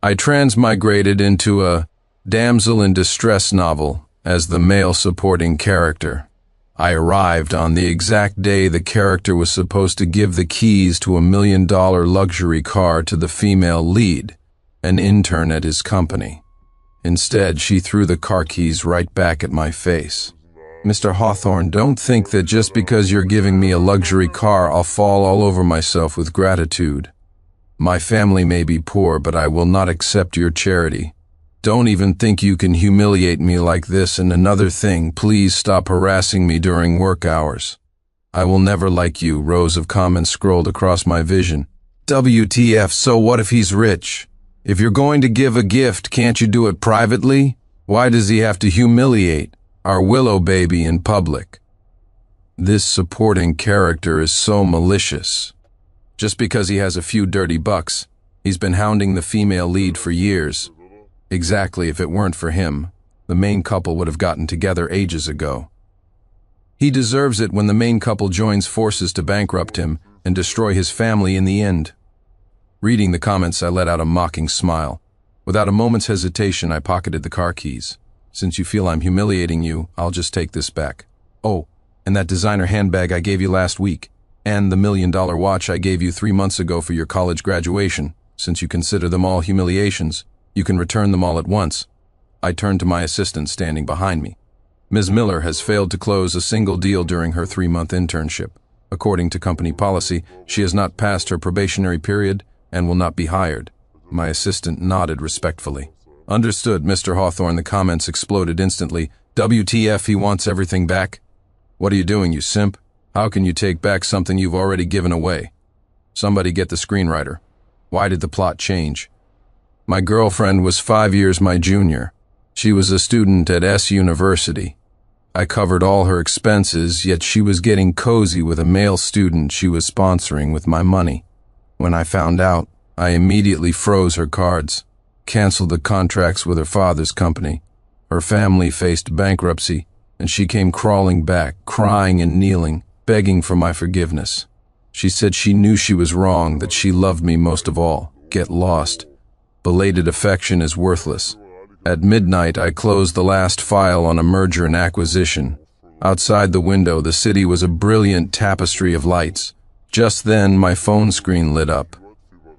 I transmigrated into a damsel in distress novel as the male supporting character. I arrived on the exact day the character was supposed to give the keys to $1 million luxury car to the female lead, an intern at his company. Instead, she threw the car keys right back at my face. Mr. Hawthorne, don't think that just because you're giving me a luxury car, I'll fall all over myself with gratitude. My family may be poor, but I will not accept your charity. Don't even think you can humiliate me like this, and another thing, please stop harassing me during work hours. I will never like you. Rows of comments scrolled across my vision. WTF, so what if he's rich? If you're going to give a gift, can't you do it privately? Why does he have to humiliate our Willow baby in public? This supporting character is so malicious. Just because he has a few dirty bucks, he's been hounding the female lead for years. Exactly, if it weren't for him, the main couple would have gotten together ages ago. He deserves it when the main couple joins forces to bankrupt him and destroy his family in the end. Reading the comments, I let out a mocking smile. Without a moment's hesitation, I pocketed the car keys. Since you feel I'm humiliating you, I'll just take this back. Oh, and that designer handbag I gave you last week, and the $1 million watch I gave you 3 months ago for your college graduation. Since you consider them all humiliations, you can return them all at once. I turned to my assistant standing behind me. Ms. Miller has failed to close a single deal during her 3-month internship. According to company policy, she has not passed her probationary period and will not be hired. My assistant nodded respectfully. Understood, Mr. Hawthorne. The comments exploded instantly. WTF, he wants everything back? What are you doing, you simp? How can you take back something you've already given away? Somebody get the screenwriter. Why did the plot change? My girlfriend was 5 years my junior. She was a student at S University. I covered all her expenses, yet she was getting cozy with a male student she was sponsoring with my money. When I found out, I immediately froze her cards, canceled the contracts with her father's company. Her family faced bankruptcy, and she came crawling back, crying and kneeling, begging for my forgiveness. She said she knew she was wrong, that she loved me most of all. Get lost. Belated affection is worthless. At midnight, I closed the last file on a merger and acquisition. Outside the window, the city was a brilliant tapestry of lights. Just then, my phone screen lit up.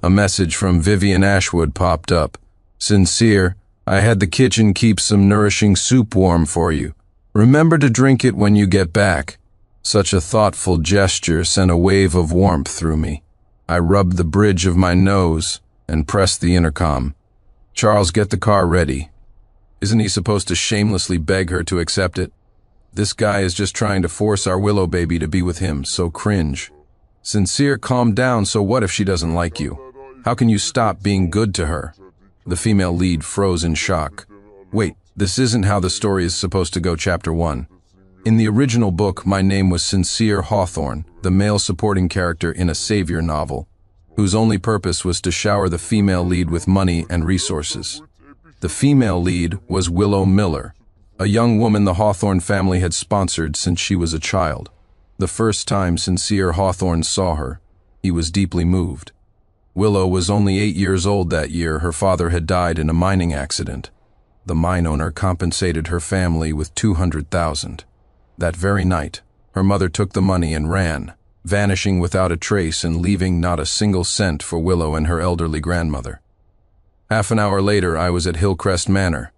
A message from Vivian Ashwood popped up. Sincere, I had the kitchen keep some nourishing soup warm for you. Remember to drink it when you get back. Such a thoughtful gesture sent a wave of warmth through me. I rubbed the bridge of my nose and pressed the intercom. Charles, get the car ready. Isn't he supposed to shamelessly beg her to accept it? This guy is just trying to force our Willow baby to be with him, so cringe. Sincere, calm down. So what if she doesn't like you? How can you stop being good to her? The female lead froze in shock. Wait, this isn't how the story is supposed to go. Chapter 1. In the original book, my name was Sincere Hawthorne, the male supporting character in a savior novel, whose only purpose was to shower the female lead with money and resources. The female lead was Willow Miller, a young woman the Hawthorne family had sponsored since she was a child. The first time Sincere Hawthorne saw her, he was deeply moved. Willow was only 8 years old that year. Her father had died in a mining accident. The mine owner compensated her family with $200,000. That very night, her mother took the money and ran, vanishing without a trace and leaving not a single cent for Willow and her elderly grandmother. Half an hour later, I was at Hillcrest Manor.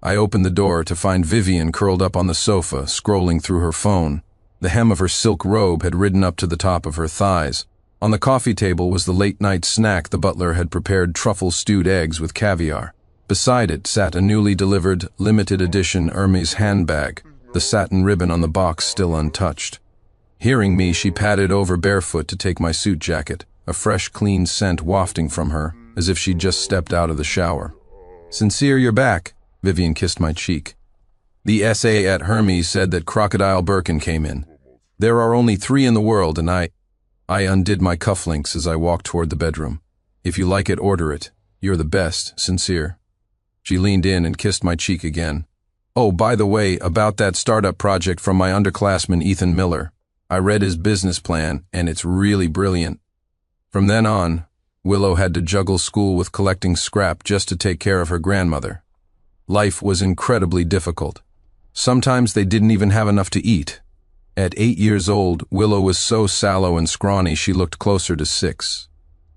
I opened the door to find Vivian curled up on the sofa, scrolling through her phone. The hem of her silk robe had ridden up to the top of her thighs. On the coffee table was the late-night snack the butler had prepared, truffle-stewed eggs with caviar. Beside it sat a newly delivered, limited-edition Hermes handbag, the satin ribbon on the box still untouched. Hearing me, she padded over barefoot to take my suit jacket, a fresh, clean scent wafting from her, as if she'd just stepped out of the shower. Sincere, you're back. Vivian kissed my cheek. The SA at Hermes said that Crocodile Birkin came in. There are only 3 in the world, and I undid my cufflinks as I walked toward the bedroom. If you like it, order it. You're the best, Sincere. She leaned in and kissed my cheek again. Oh, by the way, about that startup project from my underclassman Ethan Miller. I read his business plan, and it's really brilliant. From then on, Willow had to juggle school with collecting scrap just to take care of her grandmother. Life was incredibly difficult. Sometimes they didn't even have enough to eat. At 8 years old, Willow was so sallow and scrawny she looked closer to 6.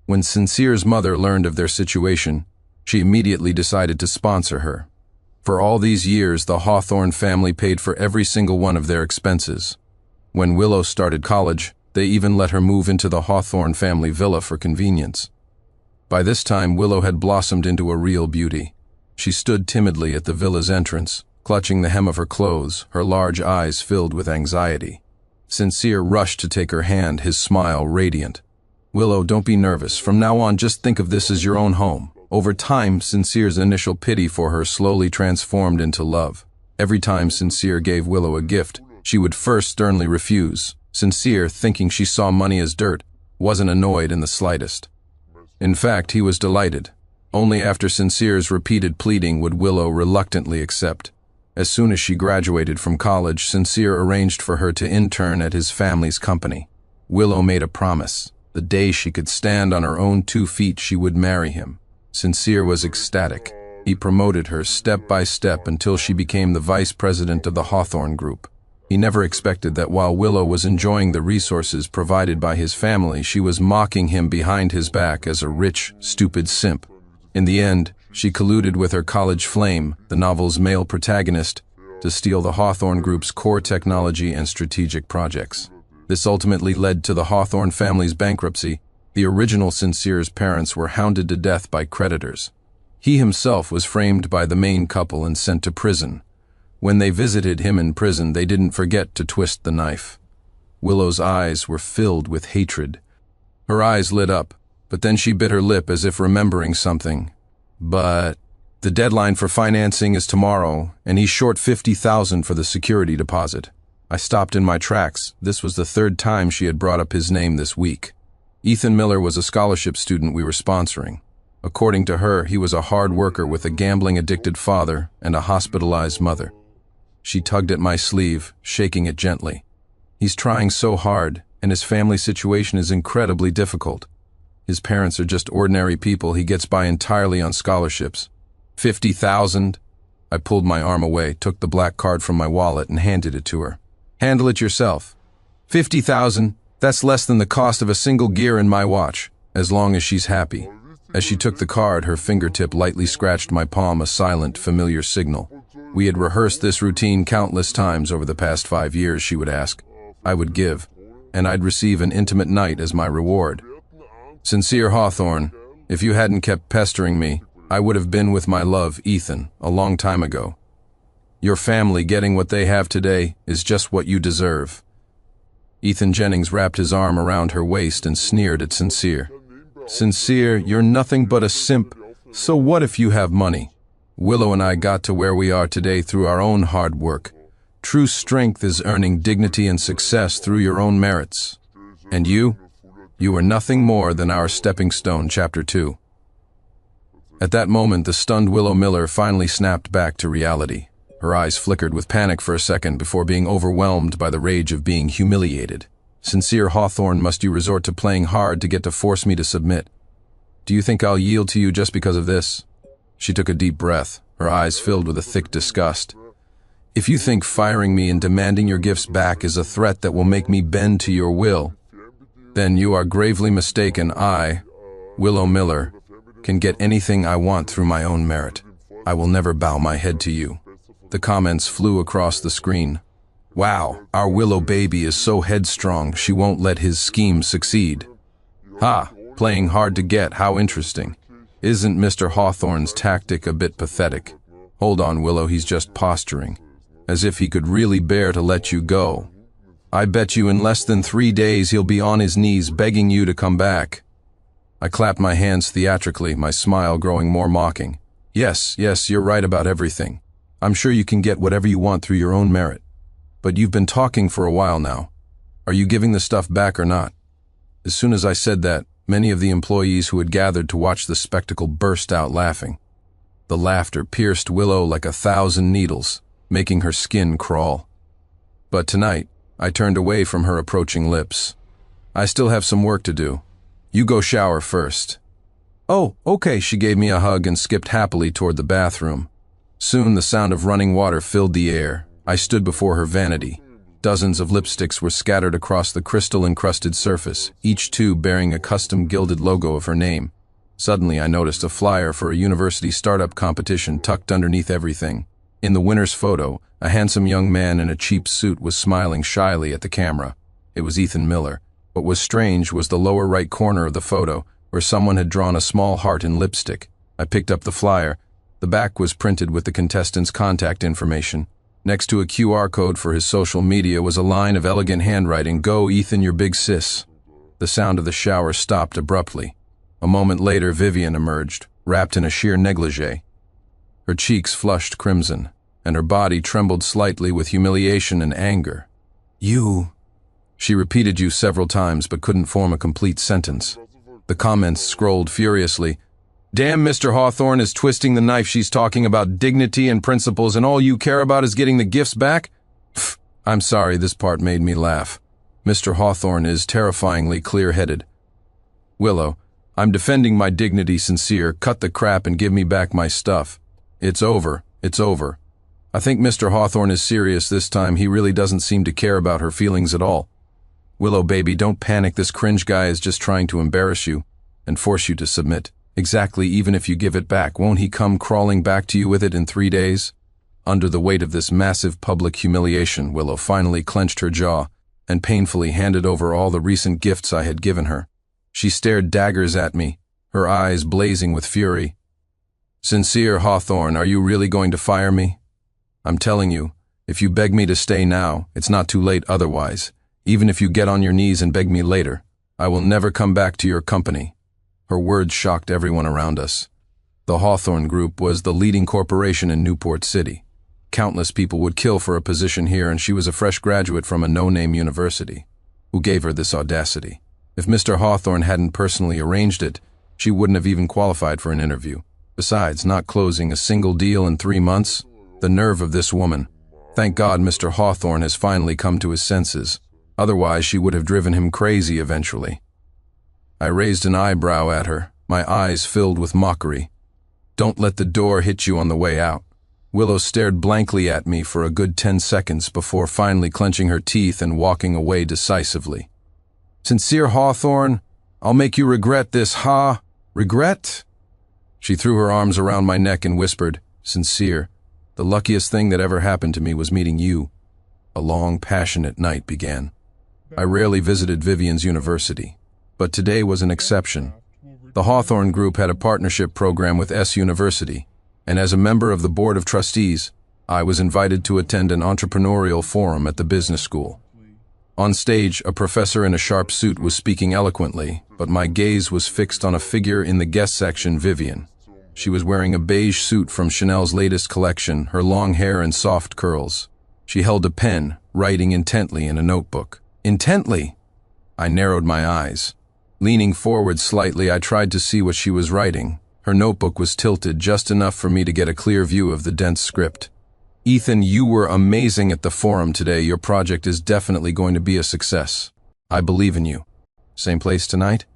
When Sincere's mother learned of their situation, she immediately decided to sponsor her. For all these years, the Hawthorne family paid for every single one of their expenses. When Willow started college, they even let her move into the Hawthorne family villa for convenience. By this time, Willow had blossomed into a real beauty. She stood timidly at the villa's entrance, clutching the hem of her clothes, her large eyes filled with anxiety. Sincere rushed to take her hand, his smile radiant. "Willow, don't be nervous. From now on, just think of this as your own home." Over time, Sincere's initial pity for her slowly transformed into love. Every time Sincere gave Willow a gift, she would first sternly refuse. Sincere, thinking she saw money as dirt, wasn't annoyed in the slightest. In fact, he was delighted. Only after Sincere's repeated pleading would Willow reluctantly accept. As soon as she graduated from college, Sincere arranged for her to intern at his family's company. Willow made a promise. The day she could stand on her own 2 feet, she would marry him. Sincere was ecstatic. He promoted her step by step until she became the vice president of the Hawthorne Group. He never expected that while Willow was enjoying the resources provided by his family, she was mocking him behind his back as a rich, stupid simp. In the end, she colluded with her college flame, the novel's male protagonist, to steal the Hawthorne Group's core technology and strategic projects. This ultimately led to the Hawthorne family's bankruptcy. The original Sincere's parents were hounded to death by creditors. He himself was framed by the main couple and sent to prison. When they visited him in prison, they didn't forget to twist the knife. Willow's eyes were filled with hatred. Her eyes lit up, but then she bit her lip as if remembering something. "But the deadline for financing is tomorrow, and he's short $50,000 for the security deposit." I stopped in my tracks. This was the 3rd time she had brought up his name this week. Ethan Miller was a scholarship student we were sponsoring. According to her, he was a hard worker with a gambling-addicted father and a hospitalized mother. She tugged at my sleeve, shaking it gently. "He's trying so hard, and his family situation is incredibly difficult. His parents are just ordinary people. He gets by entirely on scholarships." $50,000? I pulled my arm away, took the black card from my wallet, and handed it to her. "Handle it yourself." $50,000? That's less than the cost of a single gear in my watch, as long as she's happy. As she took the card, her fingertip lightly scratched my palm, a silent, familiar signal. We had rehearsed this routine countless times over the past 5 years. She would ask. I would give, and I'd receive an intimate night as my reward. "Sincere Hawthorne, if you hadn't kept pestering me, I would have been with my love, Ethan, a long time ago. Your family getting what they have today is just what you deserve." Ethan Jennings wrapped his arm around her waist and sneered at Sincere. "Sincere, you're nothing but a simp, so what if you have money? Willow and I got to where we are today through our own hard work. True strength is earning dignity and success through your own merits. And you? You are nothing more than our stepping stone, Chapter 2. At that moment, the stunned Willow Miller finally snapped back to reality. Her eyes flickered with panic for a second before being overwhelmed by the rage of being humiliated. "Sincere Hawthorne, must you resort to playing hard to get to force me to submit? Do you think I'll yield to you just because of this?" She took a deep breath, her eyes filled with a thick disgust. "If you think firing me and demanding your gifts back is a threat that will make me bend to your will, then you are gravely mistaken. I, Willow Miller, can get anything I want through my own merit. I will never bow my head to you." The comments flew across the screen. "Wow, our Willow baby is so headstrong, she won't let his scheme succeed." "Ha, playing hard to get, how interesting. Isn't Mr. Hawthorne's tactic a bit pathetic? Hold on, Willow, he's just posturing, as if he could really bear to let you go. I bet you in less than 3 days he'll be on his knees begging you to come back." I clapped my hands theatrically, my smile growing more mocking. Yes, you're right about everything. I'm sure you can get whatever you want through your own merit. But you've been talking for a while now. Are you giving the stuff back or not?" As soon as I said that, many of the employees who had gathered to watch the spectacle burst out laughing. The laughter pierced Willow like 1,000 needles, making her skin crawl. But tonight, I turned away from her approaching lips. "I still have some work to do. You go shower first. "Oh, okay," she gave me a hug and skipped happily toward the bathroom. Soon the sound of running water filled the air. I stood before her vanity. Dozens of lipsticks were scattered across the crystal-encrusted surface, each tube bearing a custom gilded logo of her name. Suddenly I noticed a flyer for a university startup competition tucked underneath everything. In the winner's photo, a handsome young man in a cheap suit was smiling shyly at the camera. It was Ethan Miller. What was strange was the lower right corner of the photo, where someone had drawn a small heart in lipstick. I picked up the flyer. The back was printed with the contestant's contact information. Next to a QR code for his social media was a line of elegant handwriting, "Go, Ethan, your big sis." The sound of the shower stopped abruptly. A moment later, Vivian emerged, wrapped in a sheer negligee. Her cheeks flushed crimson, and her body trembled slightly with humiliation and anger. "You..." She repeated "you" several times but couldn't form a complete sentence. The comments scrolled furiously. "Damn, Mr. Hawthorne is twisting the knife. She's talking about dignity and principles, and all you care about is getting the gifts back?" Pfft, I'm sorry, this part made me laugh. Mr. Hawthorne is terrifyingly clear-headed. "Willow, I'm defending my dignity, Sincere. Cut the crap and give me back my stuff. It's over. It's over." I think Mr. Hawthorne is serious this time. He really doesn't seem to care about her feelings at all. "Willow, baby, don't panic. This cringe guy is just trying to embarrass you and force you to submit. Exactly, even if you give it back, won't he come crawling back to you with it in 3 days?" Under the weight of this massive public humiliation, Willow finally clenched her jaw and painfully handed over all the recent gifts I had given her. She stared daggers at me, her eyes blazing with fury. "Sincere, Hawthorne, are you really going to fire me? I'm telling you, if you beg me to stay now, it's not too late otherwise. Even if you get on your knees and beg me later, I will never come back to your company." Her words shocked everyone around us. The Hawthorne Group was the leading corporation in Newport City. Countless people would kill for a position here, and she was a fresh graduate from a no-name university. Who gave her this audacity? If Mr. Hawthorne hadn't personally arranged it, she wouldn't have even qualified for an interview. Besides, not closing a single deal in 3 months? The nerve of this woman. Thank God Mr. Hawthorne has finally come to his senses. Otherwise, she would have driven him crazy eventually. I raised an eyebrow at her, my eyes filled with mockery. "Don't let the door hit you on the way out." Willow stared blankly at me for a good 10 seconds before finally clenching her teeth and walking away decisively. "Sincere, Hawthorne, I'll make you regret this, ha? Regret?" She threw her arms around my neck and whispered, "Sincere, the luckiest thing that ever happened to me was meeting you." A long, passionate night began. I rarely visited Vivian's university, but today was an exception. The Hawthorne Group had a partnership program with S University, and as a member of the Board of Trustees, I was invited to attend an entrepreneurial forum at the business school. On stage, a professor in a sharp suit was speaking eloquently, but my gaze was fixed on a figure in the guest section, Vivian. She was wearing a beige suit from Chanel's latest collection, her long hair and soft curls. She held a pen, writing intently in a notebook. Intently! I narrowed my eyes. Leaning forward slightly, I tried to see what she was writing. Her notebook was tilted just enough for me to get a clear view of the dense script. "Ethan, you were amazing at the forum today. Your project is definitely going to be a success. I believe in you. Same place tonight?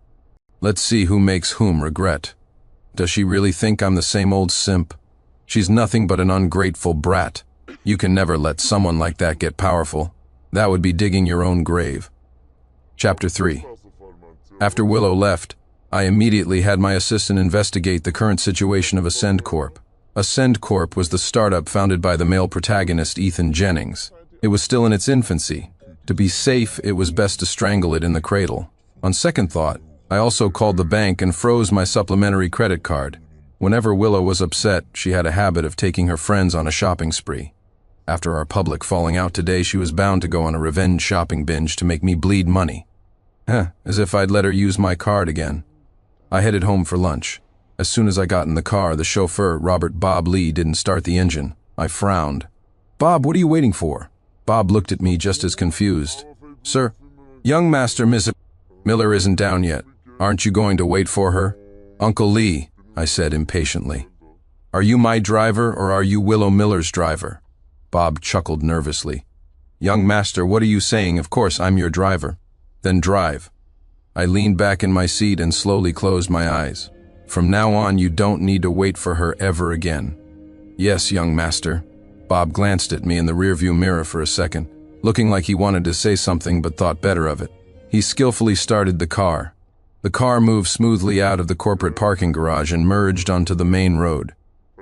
Let's see who makes whom regret. Does she really think I'm the same old simp? She's nothing but an ungrateful brat. You can never let someone like that get powerful. That would be digging your own grave." Chapter 3. After Willow left, I immediately had my assistant investigate the current situation of Ascend Corp. Ascend Corp was the startup founded by the male protagonist Ethan Jennings. It was still in its infancy. To be safe, it was best to strangle it in the cradle. On second thought, I also called the bank and froze my supplementary credit card. Whenever Willow was upset, she had a habit of taking her friends on a shopping spree. After our public falling out today, she was bound to go on a revenge shopping binge to make me bleed money. As if I'd let her use my card again. I headed home for lunch. As soon as I got in the car, the chauffeur, Robert Bob Lee, didn't start the engine. I frowned. "Bob, what are you waiting for?" Bob looked at me just as confused. "Sir, young master Miss Miller isn't down yet. Aren't you going to wait for her?" "Uncle Lee," I said impatiently. "Are you my driver or are you Willow Miller's driver?" Bob chuckled nervously. "Young master, what are you saying? Of course I'm your driver." "Then drive." I leaned back in my seat and slowly closed my eyes. From now on, you don't need to wait for her ever again. Yes, young master. Bob glanced at me in the rearview mirror for a second, looking like he wanted to say something but thought better of it. He skillfully started the car. The car moved smoothly out of the corporate parking garage and merged onto the main road.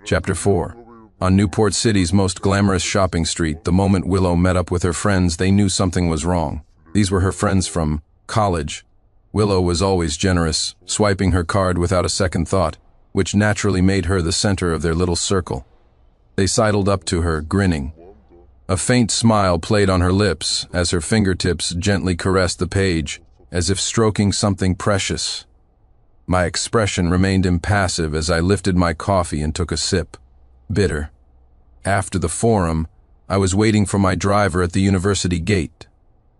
Chapter 4. On Newport City's most glamorous shopping street, the moment Willow met up with her friends, they knew something was wrong. These were her friends from college. Willow was always generous, swiping her card without a second thought, which naturally made her the center of their little circle. They sidled up to her, grinning. A faint smile played on her lips as her fingertips gently caressed the page, as if stroking something precious. My expression remained impassive as I lifted my coffee and took a sip. Bitter. After the forum, I was waiting for my driver at the university gate.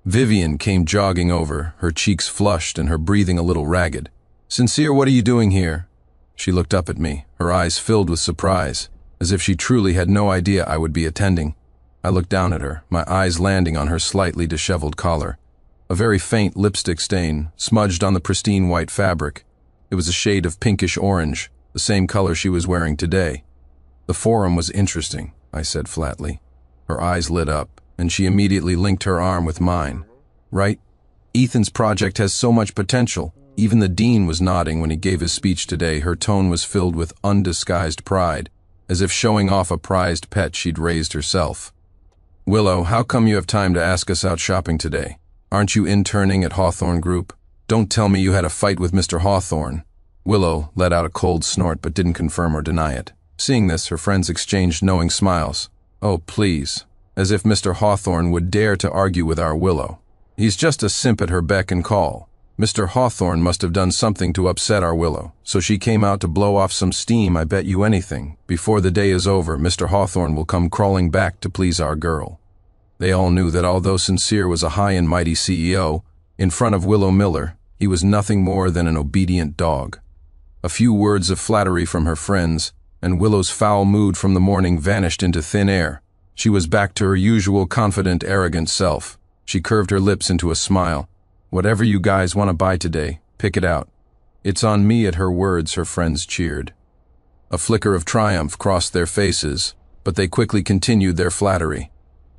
Vivian came jogging over, her cheeks flushed and her breathing a little ragged. "Sincere, what are you doing here?" She looked up at me, her eyes filled with surprise, as if she truly had no idea I would be attending. I looked down at her, my eyes landing on her slightly disheveled collar. A very faint lipstick stain, smudged on the pristine white fabric. It was a shade of pinkish orange, the same color she was wearing today. "The forum was interesting," I said flatly. Her eyes lit up, and she immediately linked her arm with mine. "Right? Ethan's project has so much potential." Even the dean was nodding when he gave his speech today. Her tone was filled with undisguised pride, as if showing off a prized pet she'd raised herself. "Willow, how come you have time to ask us out shopping today? Aren't you interning at Hawthorne Group? Don't tell me you had a fight with Mr. Hawthorne." Willow let out a cold snort but didn't confirm or deny it. Seeing this, her friends exchanged knowing smiles. "Oh, please." As if Mr. Hawthorne would dare to argue with our Willow. "He's just a simp at her beck and call. Mr. Hawthorne must have done something to upset our Willow, so she came out to blow off some steam. I bet you anything. Before the day is over, Mr. Hawthorne will come crawling back to please our girl." They all knew that although Sincere was a high and mighty CEO, in front of Willow Miller, he was nothing more than an obedient dog. A few words of flattery from her friends, and Willow's foul mood from the morning vanished into thin air. She was back to her usual confident, arrogant self. She curved her lips into a smile. "Whatever you guys want to buy today, pick it out." "It's on me." At her words, her friends cheered. A flicker of triumph crossed their faces, but they quickly continued their flattery.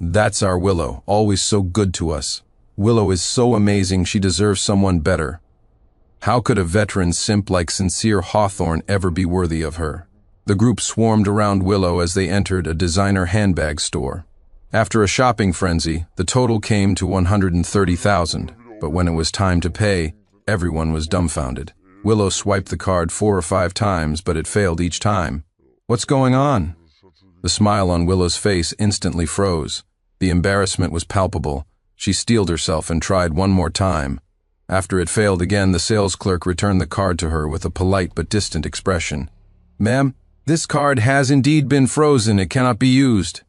"That's our Willow, always so good to us. Willow is so amazing, she deserves someone better. How could a veteran simp like Sincere Hawthorne ever be worthy of her?" The group swarmed around Willow as they entered a designer handbag store. After a shopping frenzy, the total came to $130,000, but when it was time to pay, everyone was dumbfounded. Willow swiped the card 4 or 5 times, but it failed each time. "What's going on?" The smile on Willow's face instantly froze. The embarrassment was palpable. She steeled herself and tried one more time. After it failed again, the sales clerk returned the card to her with a polite but distant expression. "Ma'am, this card has indeed been frozen. It cannot be used."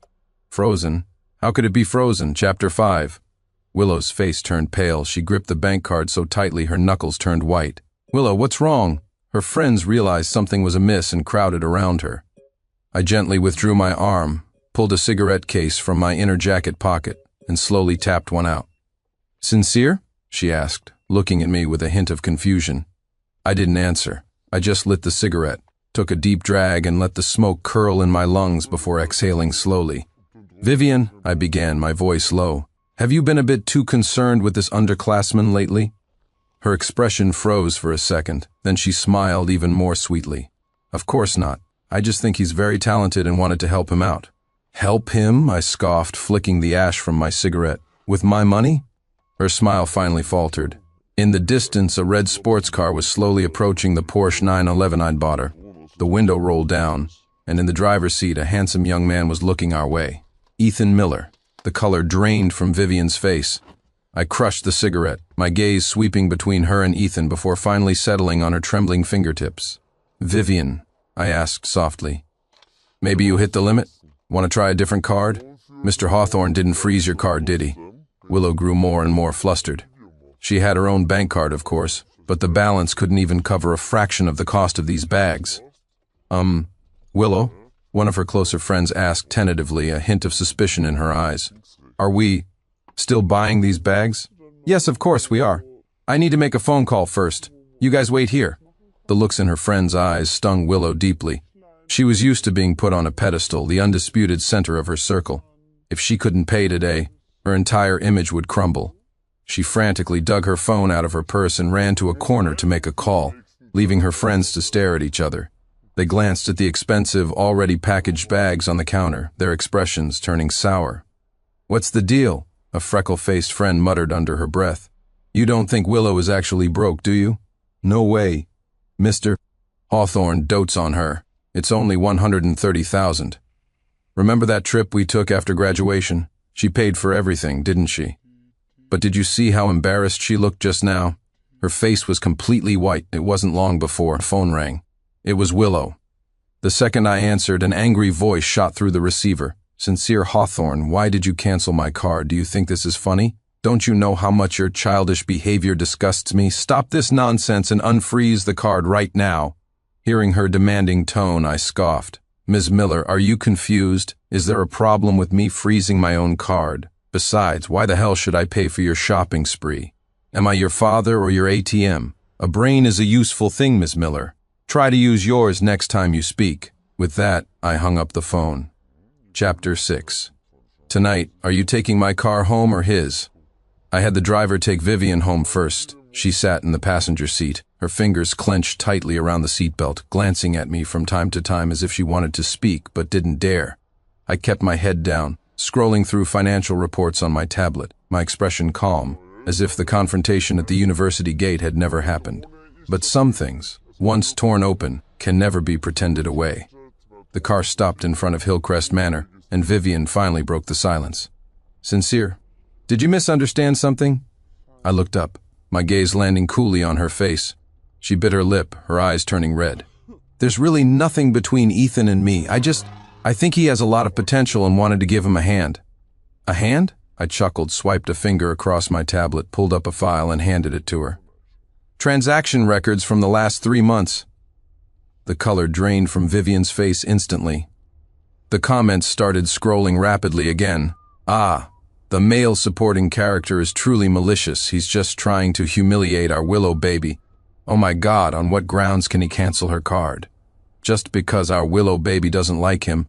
"Frozen? How could it be frozen?" Chapter 5. Willow's face turned pale. She gripped the bank card so tightly her knuckles turned white. "Willow, what's wrong?" Her friends realized something was amiss and crowded around her. I gently withdrew my arm, pulled a cigarette case from my inner jacket pocket, and slowly tapped one out. "Sincere?" she asked, looking at me with a hint of confusion. I didn't answer. I just lit the cigarette, took a deep drag, and let the smoke curl in my lungs before exhaling slowly. "Vivian," I began, my voice low, "have you been a bit too concerned with this underclassman lately?" Her expression froze for a second, then she smiled even more sweetly. "Of course not. I just think he's very talented and wanted to help him out." "Help him?" I scoffed, flicking the ash from my cigarette. "With my money?" Her smile finally faltered. In the distance, a red sports car was slowly approaching the Porsche 911 I'd bought her. The window rolled down, and in the driver's seat, a handsome young man was looking our way. Ethan Miller. The color drained from Vivian's face. I crushed the cigarette, my gaze sweeping between her and Ethan before finally settling on her trembling fingertips. "Vivian," I asked softly, "maybe you hit the limit? Want to try a different card? Mr. Hawthorne didn't freeze your card, did he?" Willow grew more and more flustered. She had her own bank card, of course, but the balance couldn't even cover a fraction of the cost of these bags. Willow?" One of her closer friends asked tentatively, a hint of suspicion in her eyes. "Are we still buying these bags?" "Yes, of course we are. I need to make a phone call first. You guys wait here." The looks in her friend's eyes stung Willow deeply. She was used to being put on a pedestal, the undisputed center of her circle. If she couldn't pay today, her entire image would crumble. She frantically dug her phone out of her purse and ran to a corner to make a call, leaving her friends to stare at each other. They glanced at the expensive, already packaged bags on the counter, their expressions turning sour. "What's the deal?" a freckle-faced friend muttered under her breath. "You don't think Willow is actually broke, do you?" "No way. Mr. Hawthorne dotes on her. It's only $130,000. Remember that trip we took after graduation? She paid for everything, didn't she? But did you see how embarrassed she looked just now? Her face was completely white. It wasn't long before the phone rang. It was Willow. The second I answered, an angry voice shot through the receiver. "Sincere Hawthorne, why did you cancel my card? Do you think this is funny? Don't you know how much your childish behavior disgusts me? Stop this nonsense and unfreeze the card right now." Hearing her demanding tone, I scoffed. "Ms. Miller, are you confused? Is there a problem with me freezing my own card? Besides, why the hell should I pay for your shopping spree? Am I your father or your ATM? A brain is a useful thing, Ms. Miller. Try to use yours next time you speak." With that, I hung up the phone. Chapter 6. Tonight, are you taking my car home or his? I had the driver take Vivian home first. She sat in the passenger seat, her fingers clenched tightly around the seatbelt, glancing at me from time to time as if she wanted to speak but didn't dare. I kept my head down, scrolling through financial reports on my tablet, my expression calm, as if the confrontation at the university gate had never happened. But some things, once torn open, can never be pretended away. The car stopped in front of Hillcrest Manor, and Vivian finally broke the silence. "Sincere, did you misunderstand something?" I looked up, my gaze landing coolly on her face. She bit her lip, her eyes turning red. "There's really nothing between Ethan and me. I think he has a lot of potential and wanted to give him a hand." "A hand?" I chuckled, swiped a finger across my tablet, pulled up a file and handed it to her. "Transaction records from the last 3 months. The color drained from Vivian's face instantly. The comments started scrolling rapidly again. "Ah, the male supporting character is truly malicious. He's just trying to humiliate our Willow baby. Oh my God, on what grounds can he cancel her card? Just because our Willow baby doesn't like him?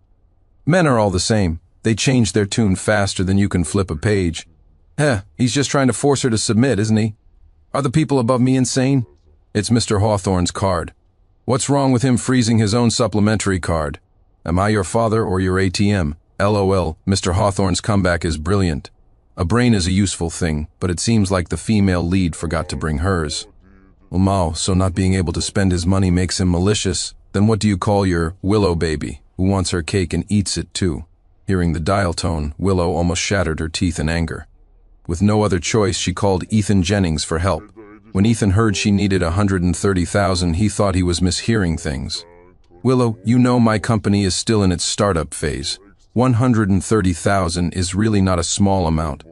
Men are all the same. They change their tune faster than you can flip a page. He's just trying to force her to submit, isn't he? Are the people above me insane? It's Mr. Hawthorne's card. What's wrong with him freezing his own supplementary card? Am I your father or your ATM? LOL, Mr. Hawthorne's comeback is brilliant. A brain is a useful thing, but it seems like the female lead forgot to bring hers. Well, so not being able to spend his money makes him malicious? Then what do you call your Willow baby, who wants her cake and eats it too?" Hearing the dial tone, Willow almost shattered her teeth in anger. With no other choice, she called Ethan Jennings for help. When Ethan heard she needed $130,000, he thought he was mishearing things. "Willow, you know my company is still in its startup phase. $130,000 is really not a small amount."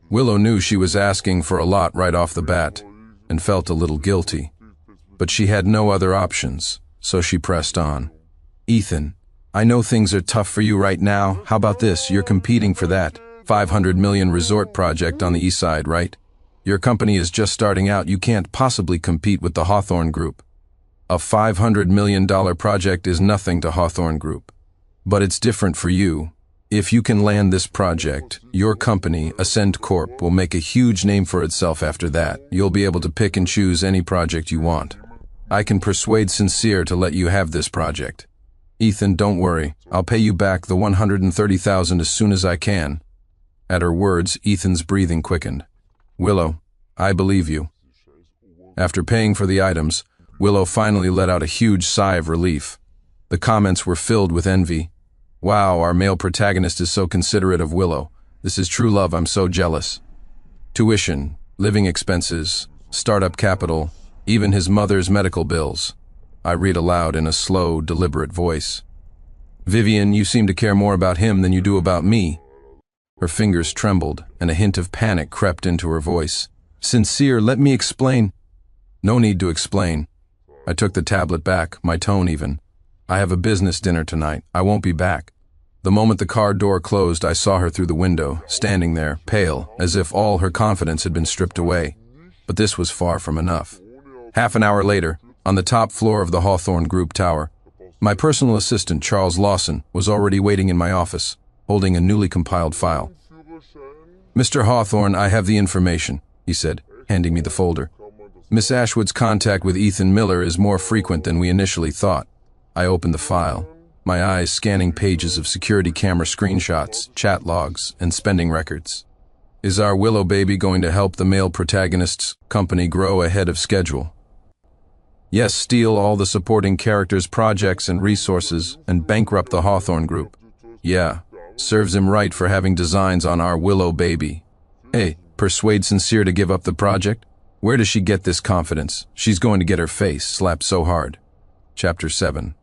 Willow knew she was asking for a lot right off the bat, and felt a little guilty. But she had no other options, so she pressed on. "Ethan, I know things are tough for you right now. How about this? You're competing for that $500 million resort project on the east side, right? Your company is just starting out. You can't possibly compete with the Hawthorne Group. A $500 million project is nothing to Hawthorne Group. But it's different for you. If you can land this project, your company, Ascend Corp., will make a huge name for itself after that. You'll be able to pick and choose any project you want. I can persuade Sincere to let you have this project. Ethan, don't worry. I'll pay you back the $130,000 as soon as I can." At her words, Ethan's breathing quickened. "Willow, I believe you." After paying for the items, Willow finally let out a huge sigh of relief. The comments were filled with envy. "Wow, our male protagonist is so considerate of Willow. This is true love. I'm so jealous." Tuition, living expenses, startup capital, even his mother's medical bills. I read aloud in a slow, deliberate voice. "Vivian, you seem to care more about him than you do about me." Her fingers trembled, and a hint of panic crept into her voice. "Sincere, let me explain." "No need to explain." I took the tablet back, my tone even. "I have a business dinner tonight. I won't be back." The moment the car door closed, I saw her through the window, standing there, pale, as if all her confidence had been stripped away. But this was far from enough. Half an hour later, on the top floor of the Hawthorne Group Tower. My personal assistant, Charles Lawson, was already waiting in my office, holding a newly compiled file. "Mr. Hawthorne, I have the information," he said, handing me the folder. "Miss Ashwood's contact with Ethan Miller is more frequent than we initially thought." I opened the file, my eyes scanning pages of security camera screenshots, chat logs, and spending records. "Is our Willow baby going to help the male protagonist's company grow ahead of schedule?" "Yes, steal all the supporting characters' projects and resources and bankrupt the Hawthorne Group." "Yeah, serves him right for having designs on our Willow baby." "Hey, persuade Sincere to give up the project? Where does she get this confidence? She's going to get her face slapped so hard." Chapter 7.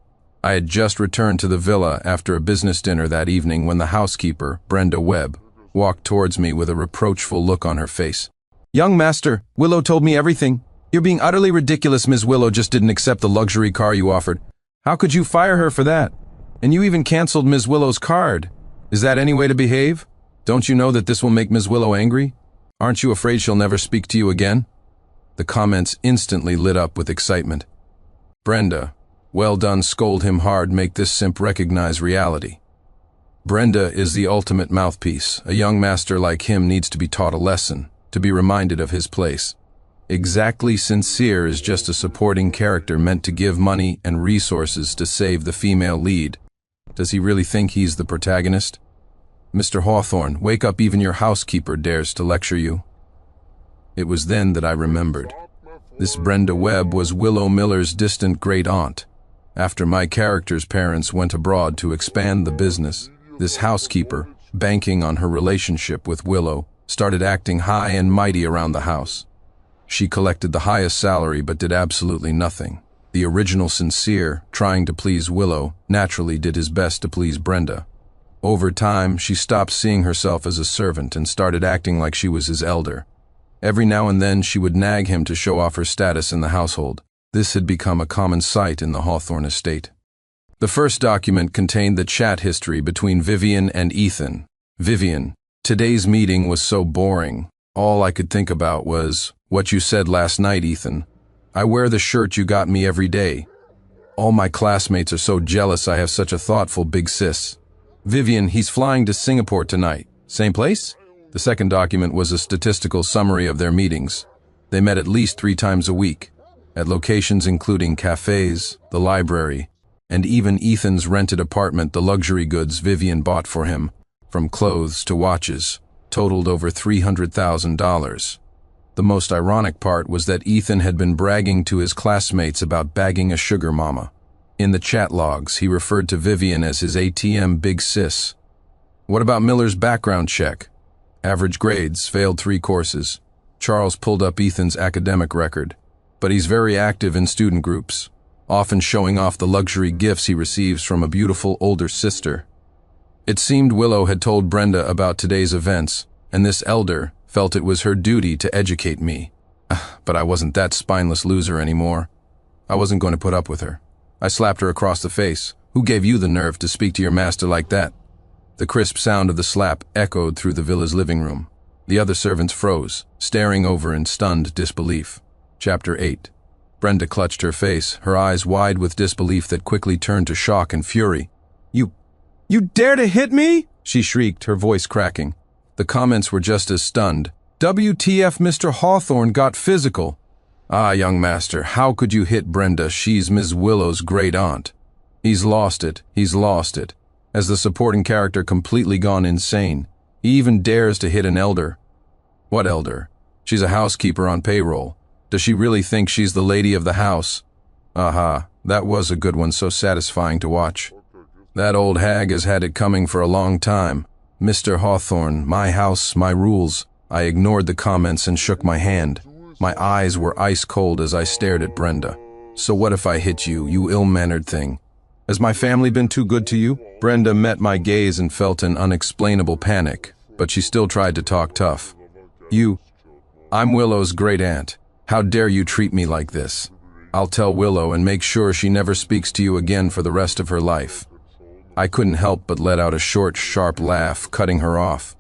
I had just returned to the villa after a business dinner that evening when the housekeeper, Brenda Webb, walked towards me with a reproachful look on her face. "Young master, Willow told me everything. You're being utterly ridiculous. Ms. Willow just didn't accept the luxury car you offered. How could you fire her for that? And you even canceled Ms. Willow's card. Is that any way to behave? Don't you know that this will make Ms. Willow angry? Aren't you afraid she'll never speak to you again?" The comments instantly lit up with excitement. "Brenda, well done, scold him hard, make this simp recognize reality." Brenda is the ultimate mouthpiece. A young master like him needs to be taught a lesson, to be reminded of his place. Exactly, Sincere is just a supporting character meant to give money and resources to save the female lead. Does he really think he's the protagonist? "Mr. Hawthorne, wake up, even your housekeeper dares to lecture you." It was then that I remembered. This Brenda Webb was Willow Miller's distant great-aunt. After my character's parents went abroad to expand the business, this housekeeper, banking on her relationship with Willow, started acting high and mighty around the house. She collected the highest salary but did absolutely nothing. The original Sincere, trying to please Willow, naturally did his best to please Brenda. Over time, she stopped seeing herself as a servant and started acting like she was his elder. Every now and then she would nag him to show off her status in the household. This had become a common sight in the Hawthorne estate. The first document contained the chat history between Vivian and Ethan. "Vivian, today's meeting was so boring. All I could think about was what you said last night, Ethan. I wear the shirt you got me every day. All my classmates are so jealous I have such a thoughtful big sis. Vivian, he's flying to Singapore tonight. Same place?" The second document was a statistical summary of their meetings. They met at least 3 times a week, at locations including cafes, the library, and even Ethan's rented apartment. The luxury goods Vivian bought for him, from clothes to watches, totaled over $300,000. The most ironic part was that Ethan had been bragging to his classmates about bagging a sugar mama. In the chat logs, he referred to Vivian as his ATM big sis. What about Miller's background check? Average grades, failed 3 courses. Charles pulled up Ethan's academic record, but he's very active in student groups, often showing off the luxury gifts he receives from a beautiful older sister. It seemed Willow had told Brenda about today's events, and this elder felt it was her duty to educate me. But I wasn't that spineless loser anymore. I wasn't going to put up with her. I slapped her across the face. "Who gave you the nerve to speak to your master like that?" The crisp sound of the slap echoed through the villa's living room. The other servants froze, staring over in stunned disbelief. Chapter 8. Brenda clutched her face, her eyes wide with disbelief that quickly turned to shock and fury. You dare to hit me?" she shrieked, her voice cracking. The comments were just as stunned. "WTF, Mr. Hawthorne got physical." "Ah, young master, how could you hit Brenda? She's Ms. Willow's great-aunt." He's lost it. As the supporting character completely gone insane. He even dares to hit an elder. What elder? She's a housekeeper on payroll. Does she really think she's the lady of the house? Aha, that was a good one, so satisfying to watch. That old hag has had it coming for a long time. "Mr. Hawthorne, my house, my rules." I ignored the comments and shook my hand. My eyes were ice cold as I stared at Brenda. "So what if I hit you, you ill-mannered thing? Has my family been too good to you?" Brenda met my gaze and felt an unexplainable panic, but she still tried to talk tough. I'm Willow's great-aunt. How dare you treat me like this? I'll tell Willow and make sure she never speaks to you again for the rest of her life." I couldn't help but let out a short, sharp laugh, cutting her off.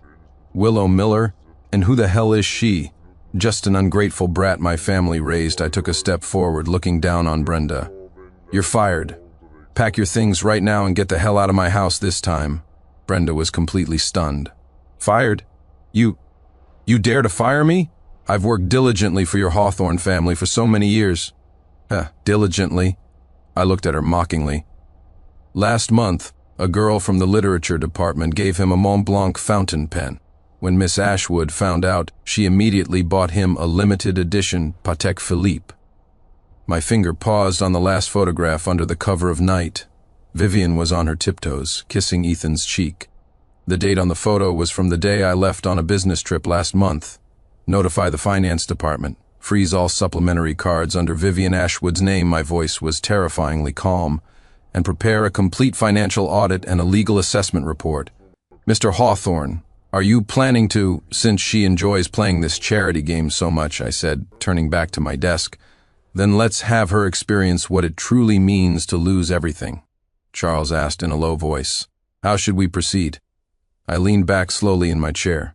Willow Miller? And who the hell is she? Just an ungrateful brat my family raised. I took a step forward, looking down on Brenda. You're fired. Pack your things right now and get the hell out of my house this time. Brenda was completely stunned. Fired? You dare to fire me? I've worked diligently for your Hawthorne family for so many years. Diligently? I looked at her mockingly. Last month, a girl from the literature department gave him a Mont Blanc fountain pen. When Miss Ashwood found out, she immediately bought him a limited edition Patek Philippe. My finger paused on the last photograph under the cover of night. Vivian was on her tiptoes, kissing Ethan's cheek. The date on the photo was from the day I left on a business trip last month. Notify the finance department. Freeze all supplementary cards under Vivian Ashwood's name. My voice was terrifyingly calm. And prepare a complete financial audit and a legal assessment report. Mr. Hawthorne, are you planning to, since she enjoys playing this charity game so much, I said, turning back to my desk, then let's have her experience what it truly means to lose everything. Charles asked in a low voice. How should we proceed? I leaned back slowly in my chair.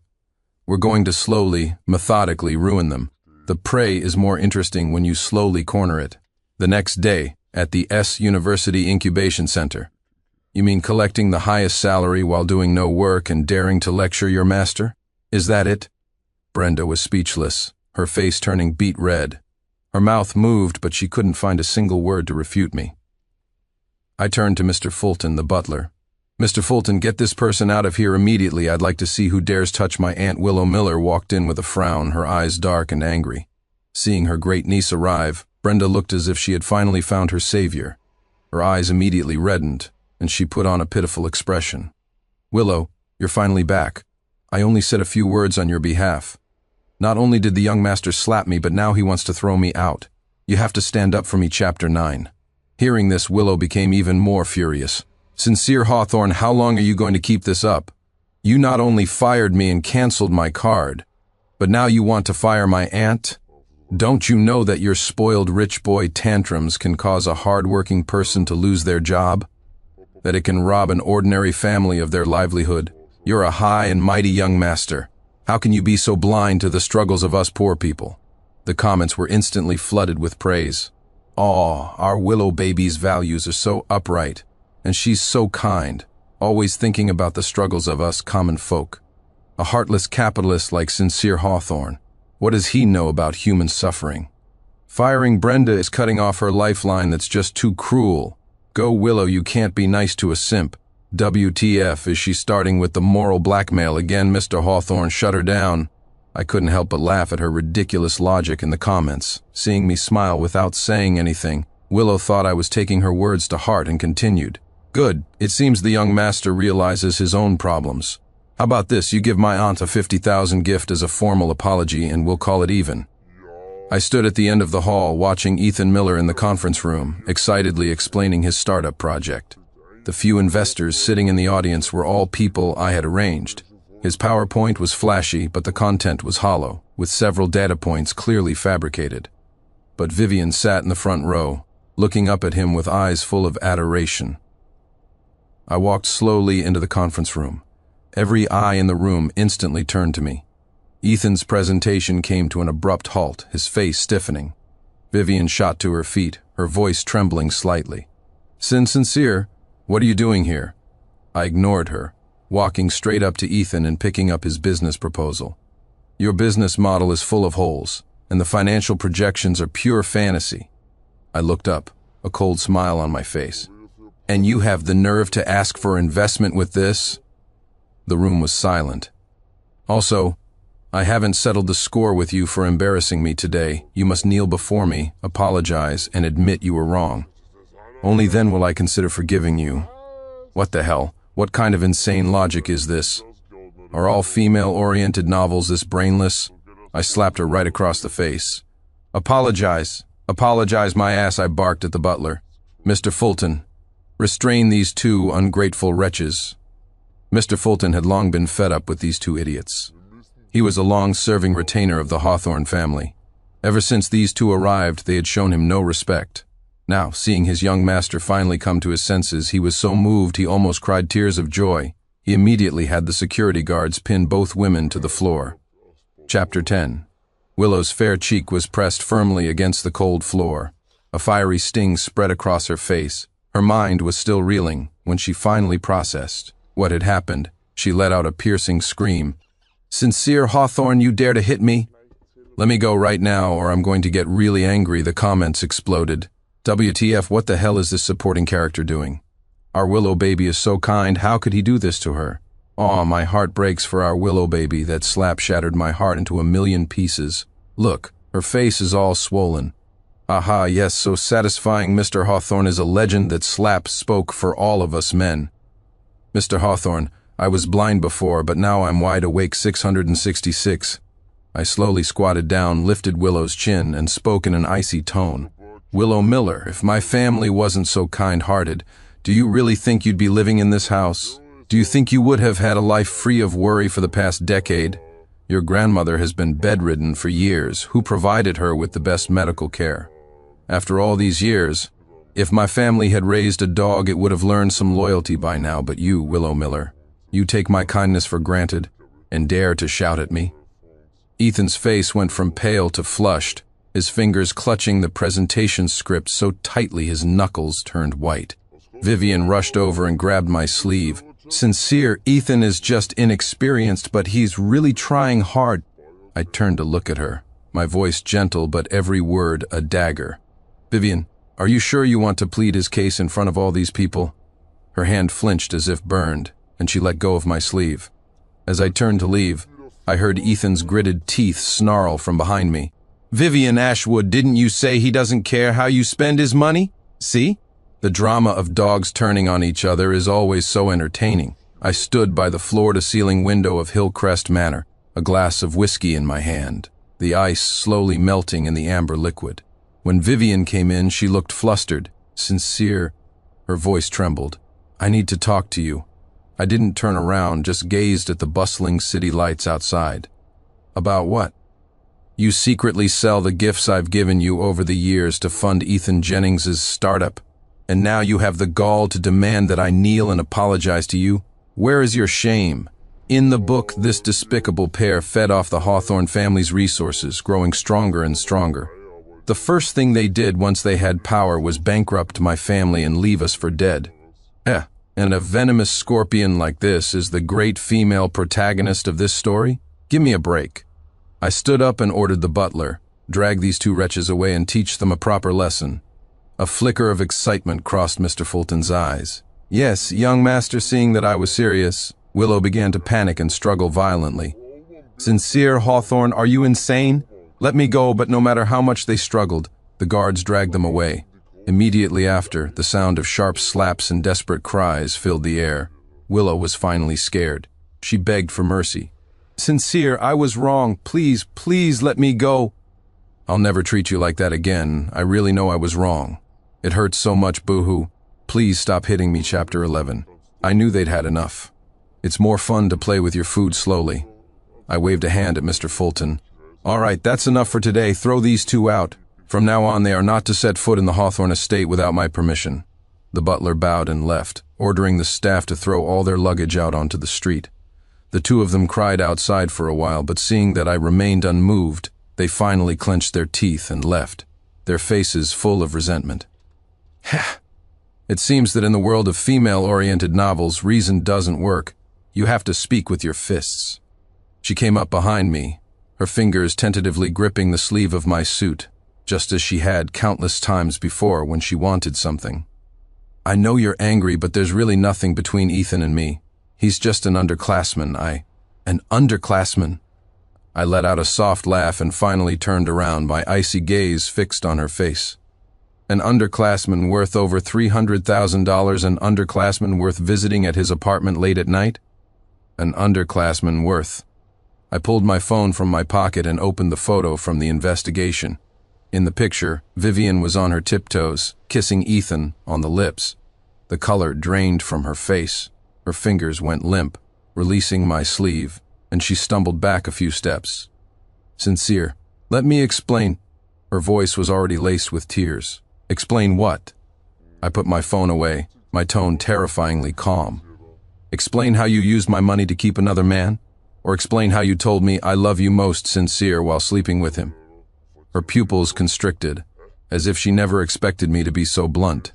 We're going to slowly, methodically ruin them. The prey is more interesting when you slowly corner it. The next day, at the S University Incubation Center. You mean collecting the highest salary while doing no work and daring to lecture your master? Is that it? Brenda was speechless, her face turning beet red. Her mouth moved, but she couldn't find a single word to refute me. I turned to Mr. Fulton, the butler. Mr. Fulton, get this person out of here immediately. I'd like to see who dares touch my Aunt Willow Miller walked in with a frown, her eyes dark and angry. Seeing her great niece arrive, Brenda looked as if she had finally found her savior. Her eyes immediately reddened, and she put on a pitiful expression. Willow, you're finally back. I only said a few words on your behalf. Not only did the young master slap me, but now he wants to throw me out. You have to stand up for me, Chapter 9. Hearing this, Willow became even more furious. Sincere Hawthorne, how long are you going to keep this up? You not only fired me and canceled my card, but now you want to fire my aunt? Don't you know that your spoiled rich boy tantrums can cause a hard-working person to lose their job? That it can rob an ordinary family of their livelihood? You're a high and mighty young master. How can you be so blind to the struggles of us poor people? The comments were instantly flooded with praise. Aw, our Willow baby's values are so upright, and she's so kind, always thinking about the struggles of us common folk. A heartless capitalist like Sincere Hawthorne. What does he know about human suffering? Firing Brenda is cutting off her lifeline. That's just too cruel. Go Willow, you can't be nice to a simp. WTF, is she starting with the moral blackmail again? Mr. Hawthorne, shut her down. I couldn't help but laugh at her ridiculous logic in the comments. Seeing me smile without saying anything, Willow thought I was taking her words to heart and continued. Good, it seems the young master realizes his own problems. How about this, you give my aunt a $50,000 gift as a formal apology and we'll call it even. I stood at the end of the hall watching Ethan Miller in the conference room, excitedly explaining his startup project. The few investors sitting in the audience were all people I had arranged. His PowerPoint was flashy, but the content was hollow, with several data points clearly fabricated. But Vivian sat in the front row, looking up at him with eyes full of adoration. I walked slowly into the conference room. Every eye in the room instantly turned to me. Ethan's presentation came to an abrupt halt, his face stiffening. Vivian shot to her feet, her voice trembling slightly. Sincere, what are you doing here? I ignored her, walking straight up to Ethan and picking up his business proposal. Your business model is full of holes, and the financial projections are pure fantasy. I looked up, a cold smile on my face. And you have the nerve to ask for investment with this? The room was silent. Also, I haven't settled the score with you for embarrassing me today. You must kneel before me, apologize, and admit you were wrong. Only then will I consider forgiving you. What the hell? What kind of insane logic is this? Are all female-oriented novels this brainless? I slapped her right across the face. Apologize. Apologize my ass, I barked at the butler. Mr. Fulton, restrain these two ungrateful wretches. Mr. Fulton had long been fed up with these two idiots. He was a long-serving retainer of the Hawthorne family. Ever since these two arrived, they had shown him no respect. Now, seeing his young master finally come to his senses, he was so moved he almost cried tears of joy. He immediately had the security guards pin both women to the floor. Chapter 10. Willow's fair cheek was pressed firmly against the cold floor. A fiery sting spread across her face. Her mind was still reeling when she finally processed what had happened. She let out a piercing scream. "Sincere Hawthorne, you dare to hit me? Let me go right now or I'm going to get really angry," the comments exploded. WTF, what the hell is this supporting character doing? Our Willow baby is so kind, how could he do this to her? Aw, my heart breaks for our Willow baby. That slap shattered my heart into a million pieces. Look, her face is all swollen. Aha, yes, so satisfying. Mr. Hawthorne is a legend. That slap spoke for all of us men. Mr. Hawthorne, I was blind before, but now I'm wide awake 666. I slowly squatted down, lifted Willow's chin, and spoke in an icy tone. Willow Miller, if my family wasn't so kind-hearted, do you really think you'd be living in this house? Do you think you would have had a life free of worry for the past decade? Your grandmother has been bedridden for years. Who provided her with the best medical care? After all these years, if my family had raised a dog, it would have learned some loyalty by now, but you, Willow Miller, you take my kindness for granted and dare to shout at me? Ethan's face went from pale to flushed, his fingers clutching the presentation script so tightly his knuckles turned white. Vivian rushed over and grabbed my sleeve. "Sincere, Ethan is just inexperienced, but he's really trying hard." I turned to look at her, my voice gentle but every word a dagger. "Vivian, are you sure you want to plead his case in front of all these people?" Her hand flinched as if burned, and she let go of my sleeve. As I turned to leave, I heard Ethan's gritted teeth snarl from behind me. "Vivian Ashwood, didn't you say he doesn't care how you spend his money? See? The drama of dogs turning on each other is always so entertaining." I stood by the floor-to-ceiling window of Hillcrest Manor, a glass of whiskey in my hand, the ice slowly melting in the amber liquid. When Vivian came in, she looked flustered. "Sincere," her voice trembled. "I need to talk to you." I didn't turn around, just gazed at the bustling city lights outside. "About what?" "You secretly sell the gifts I've given you over the years to fund Ethan Jennings's startup, and now you have the gall to demand that I kneel and apologize to you? Where is your shame?" In the book, this despicable pair fed off the Hawthorne family's resources, growing stronger and stronger. The first thing they did once they had power was bankrupt my family and leave us for dead. And a venomous scorpion like this is the great female protagonist of this story? Give me a break. I stood up and ordered the butler, "Drag these two wretches away and teach them a proper lesson." A flicker of excitement crossed Mr. Fulton's eyes. "Yes, young master," seeing that I was serious, Willow began to panic and struggle violently. "Sincere Hawthorne, are you insane? Let me go," but no matter how much they struggled, the guards dragged them away. Immediately after, the sound of sharp slaps and desperate cries filled the air. Willow was finally scared. She begged for mercy. "Sincere, I was wrong. Please, please let me go." "I'll never treat you like that again. I really know I was wrong. It hurts so much, boo-hoo. Please stop hitting me." Chapter 11. I knew they'd had enough. "It's more fun to play with your food slowly." I waved a hand at Mr. Fulton. "All right, that's enough for today. Throw these two out. From now on, they are not to set foot in the Hawthorne estate without my permission." The butler bowed and left, ordering the staff to throw all their luggage out onto the street. The two of them cried outside for a while, but seeing that I remained unmoved, they finally clenched their teeth and left, their faces full of resentment. It seems that in the world of female-oriented novels, reason doesn't work. You have to speak with your fists. She came up behind me, her fingers tentatively gripping the sleeve of my suit, just as she had countless times before when she wanted something. "I know you're angry, but there's really nothing between Ethan and me. He's just an underclassman. An underclassman?" I let out a soft laugh and finally turned around, my icy gaze fixed on her face. "An underclassman worth over $300,000, an underclassman worth visiting at his apartment late at night? An underclassman worth..." I pulled my phone from my pocket and opened the photo from the investigation. In the picture, Vivian was on her tiptoes, kissing Ethan on the lips. The color drained from her face. Her fingers went limp, releasing my sleeve, and she stumbled back a few steps. "Sincere, let me explain." Her voice was already laced with tears. "Explain what?" I put my phone away, my tone terrifyingly calm. "Explain how you used my money to keep another man? Or explain how you told me I love you most sincere while sleeping with him. Her pupils constricted, as if she never expected me to be so blunt.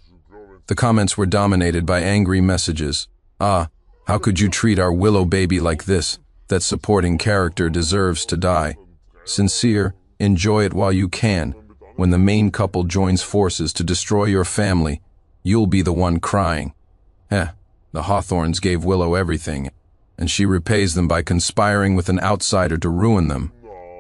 The comments were dominated by angry messages. Ah, how could you treat our Willow baby like this? That supporting character deserves to die. Sincere, enjoy it while you can. When the main couple joins forces to destroy your family, you'll be the one crying. The Hawthorns gave Willow everything, and she repays them by conspiring with an outsider to ruin them.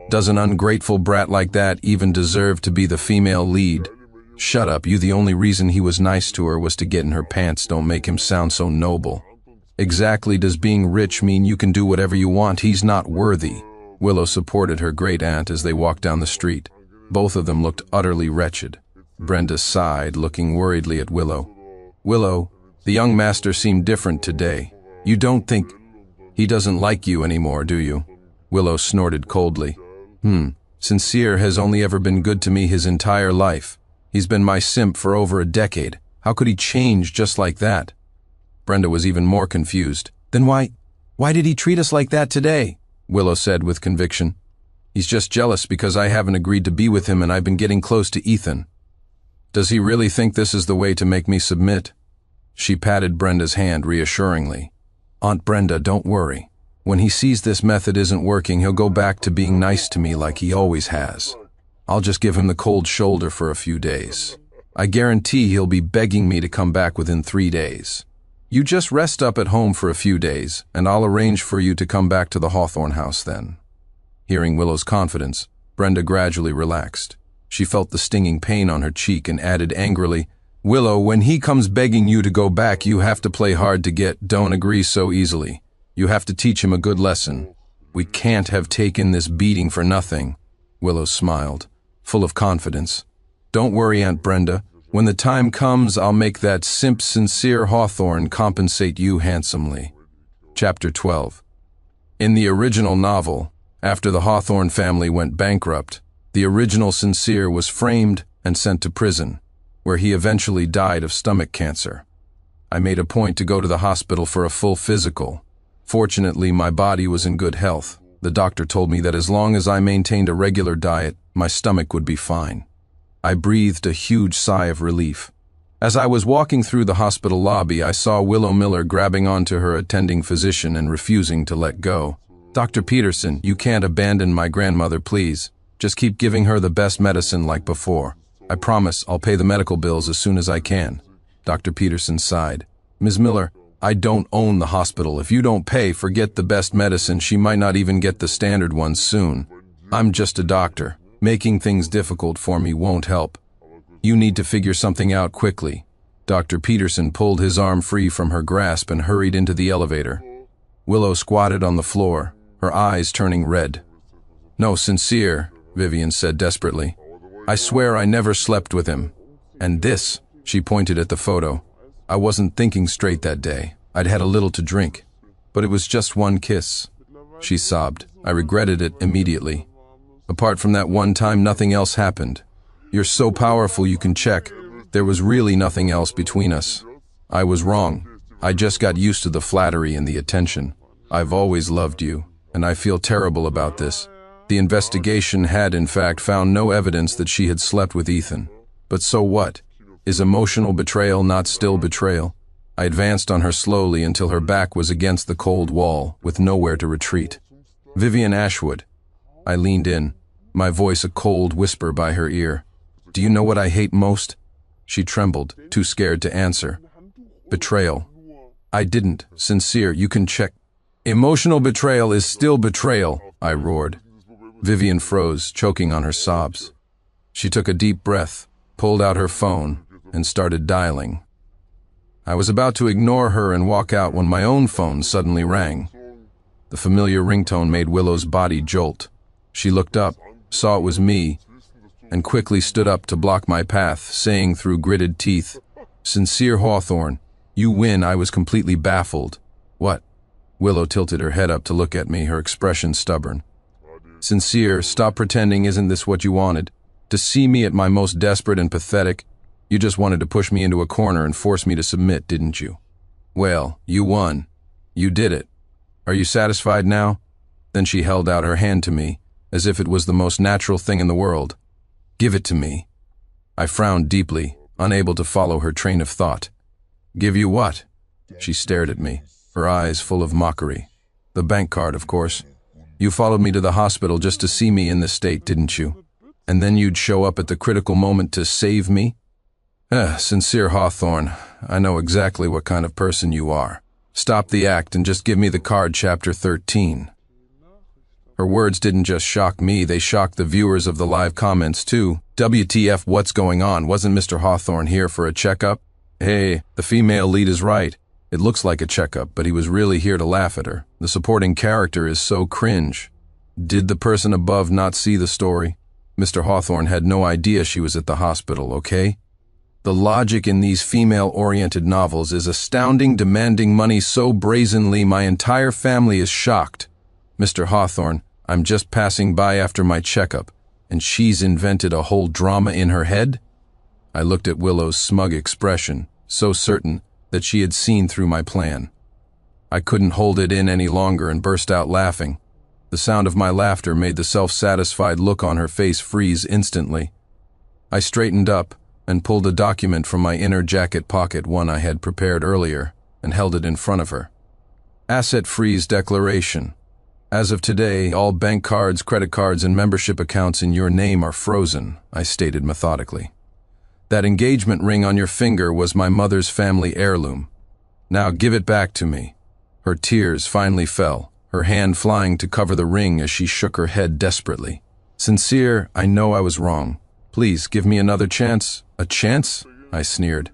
Does an ungrateful brat like that even deserve to be the female lead? Shut up, you. The only reason he was nice to her was to get in her pants. Don't make him sound so noble. Exactly does being rich mean you can do whatever you want? He's not worthy. Willow supported her great aunt as they walked down the street. Both of them looked utterly wretched. Brenda sighed, looking worriedly at Willow. Willow, the young master seemed different today. You don't think he doesn't like you anymore, do you? Willow snorted coldly. Sincere has only ever been good to me his entire life. He's been my simp for over a decade. How could he change just like that? Brenda was even more confused. Then why did he treat us like that today? Willow said with conviction. He's just jealous because I haven't agreed to be with him and I've been getting close to Ethan. Does he really think this is the way to make me submit? She patted Brenda's hand reassuringly. Aunt Brenda, don't worry. When he sees this method isn't working, he'll go back to being nice to me like he always has. I'll just give him the cold shoulder for a few days. I guarantee he'll be begging me to come back within 3 days. You just rest up at home for a few days, and I'll arrange for you to come back to the Hawthorn house then. Hearing Willow's confidence, Brenda gradually relaxed. She felt the stinging pain on her cheek and added angrily, Willow, when he comes begging you to go back, you have to play hard to get. Don't agree so easily. You have to teach him a good lesson. We can't have taken this beating for nothing. Willow smiled, full of confidence. Don't worry, Aunt Brenda. When the time comes, I'll make that simp Sincere Hawthorn compensate you handsomely. Chapter 12. In the original novel, after the Hawthorn family went bankrupt, the original Sincere was framed and sent to prison, where he eventually died of stomach cancer. I made a point to go to the hospital for a full physical. Fortunately, my body was in good health. The doctor told me that as long as I maintained a regular diet, my stomach would be fine. I breathed a huge sigh of relief. As I was walking through the hospital lobby, I saw Willow Miller grabbing onto her attending physician and refusing to let go. Dr. Peterson, you can't abandon my grandmother, please. Just keep giving her the best medicine like before. I promise I'll pay the medical bills as soon as I can. Dr. Peterson sighed. Ms. Miller, I don't own the hospital. If you don't pay, forget the best medicine. She might not even get the standard ones soon. I'm just a doctor. Making things difficult for me won't help. You need to figure something out quickly. Dr. Peterson pulled his arm free from her grasp and hurried into the elevator. Willow squatted on the floor, her eyes turning red. No, Sincere, Vivian said desperately. I swear I never slept with him. And this, she pointed at the photo. I wasn't thinking straight that day. I'd had a little to drink. But it was just one kiss. She sobbed. I regretted it immediately. Apart from that one time, nothing else happened. You're so powerful you can check. There was really nothing else between us. I was wrong. I just got used to the flattery and the attention. I've always loved you, and I feel terrible about this. The investigation had, in fact, found no evidence that she had slept with Ethan. But so what? Is emotional betrayal not still betrayal? I advanced on her slowly until her back was against the cold wall, with nowhere to retreat. Vivian Ashwood. I leaned in, my voice a cold whisper by her ear. Do you know what I hate most? She trembled, too scared to answer. Betrayal. I didn't. Sincere, you can check. Emotional betrayal is still betrayal, I roared. Vivian froze, choking on her sobs. She took a deep breath, pulled out her phone, and started dialing. I was about to ignore her and walk out when my own phone suddenly rang. The familiar ringtone made Willow's body jolt. She looked up, saw it was me, and quickly stood up to block my path, saying through gritted teeth, Sincere Hawthorn, you win. I was completely baffled. What? Willow tilted her head up to look at me, her expression stubborn. Sincere, stop pretending. Isn't this what you wanted? To see me at my most desperate and pathetic? You just wanted to push me into a corner and force me to submit, didn't you? Well, you won. You did it. Are you satisfied now? Then she held out her hand to me, as if it was the most natural thing in the world. "Give it to me." I frowned deeply, unable to follow her train of thought. "Give you what?" She stared at me, her eyes full of mockery. "The bank card, of course. You followed me to the hospital just to see me in this state, didn't you? And then you'd show up at the critical moment to save me? Sincere Hawthorne, I know exactly what kind of person you are. Stop the act and just give me the card, chapter 13. Her words didn't just shock me, they shocked the viewers of the live comments too. WTF, what's going on? Wasn't Mr. Hawthorne here for a checkup? Hey, the female lead is right. It looks like a checkup, but he was really here to laugh at her. The supporting character is so cringe. Did the person above not see the story? Mr. Hawthorne had no idea she was at the hospital, okay? The logic in these female-oriented novels is astounding, demanding money so brazenly my entire family is shocked. Mr. Hawthorne, I'm just passing by after my checkup, and she's invented a whole drama in her head? I looked at Willow's smug expression, so certain that she had seen through my plan. I couldn't hold it in any longer and burst out laughing. The sound of my laughter made the self-satisfied look on her face freeze instantly. I straightened up and pulled a document from my inner jacket pocket, one I had prepared earlier, and held it in front of her. Asset freeze declaration. As of today, all bank cards, credit cards, and membership accounts in your name are frozen, I stated methodically. That engagement ring on your finger was my mother's family heirloom. Now give it back to me. Her tears finally fell, her hand flying to cover the ring as she shook her head desperately. Sincere, I know I was wrong. Please give me another chance. A chance? I sneered.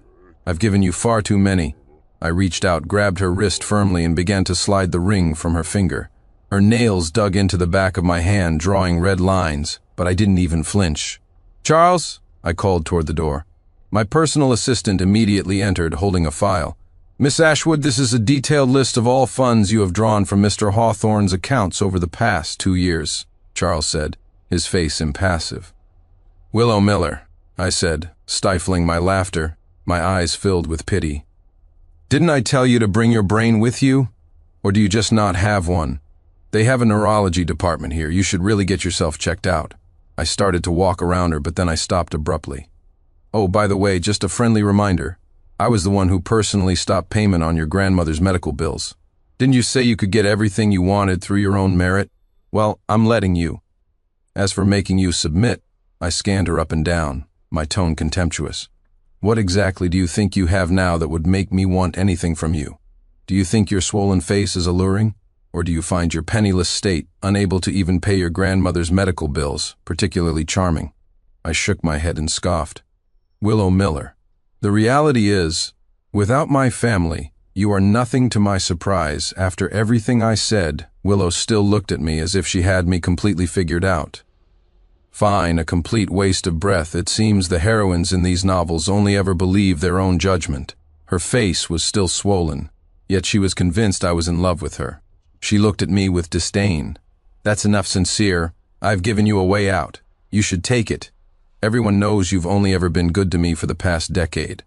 I've given you far too many. I reached out, grabbed her wrist firmly, and began to slide the ring from her finger. Her nails dug into the back of my hand, drawing red lines, but I didn't even flinch. Charles, I called toward the door. My personal assistant immediately entered, holding a file. Miss Ashwood, this is a detailed list of all funds you have drawn from Mr. Hawthorne's accounts over the past 2 years, Charles said, his face impassive. Willow Miller, I said, stifling my laughter, my eyes filled with pity. Didn't I tell you to bring your brain with you? Or do you just not have one? They have a neurology department here. You should really get yourself checked out. I started to walk around her, but then I stopped abruptly. Oh, by the way, just a friendly reminder. I was the one who personally stopped payment on your grandmother's medical bills. Didn't you say you could get everything you wanted through your own merit? Well, I'm letting you. As for making you submit, I scanned her up and down, my tone contemptuous. What exactly do you think you have now that would make me want anything from you? Do you think your swollen face is alluring? Or do you find your penniless state, unable to even pay your grandmother's medical bills, particularly charming? I shook my head and scoffed. Willow Miller, the reality is, without my family, you are nothing to my surprise. After everything I said, Willow still looked at me as if she had me completely figured out. Fine, a complete waste of breath. It seems the heroines in these novels only ever believe their own judgment. Her face was still swollen, yet she was convinced I was in love with her. She looked at me with disdain. That's enough, Sincere. I've given you a way out. You should take it. Everyone knows you've only ever been good to me for the past decade.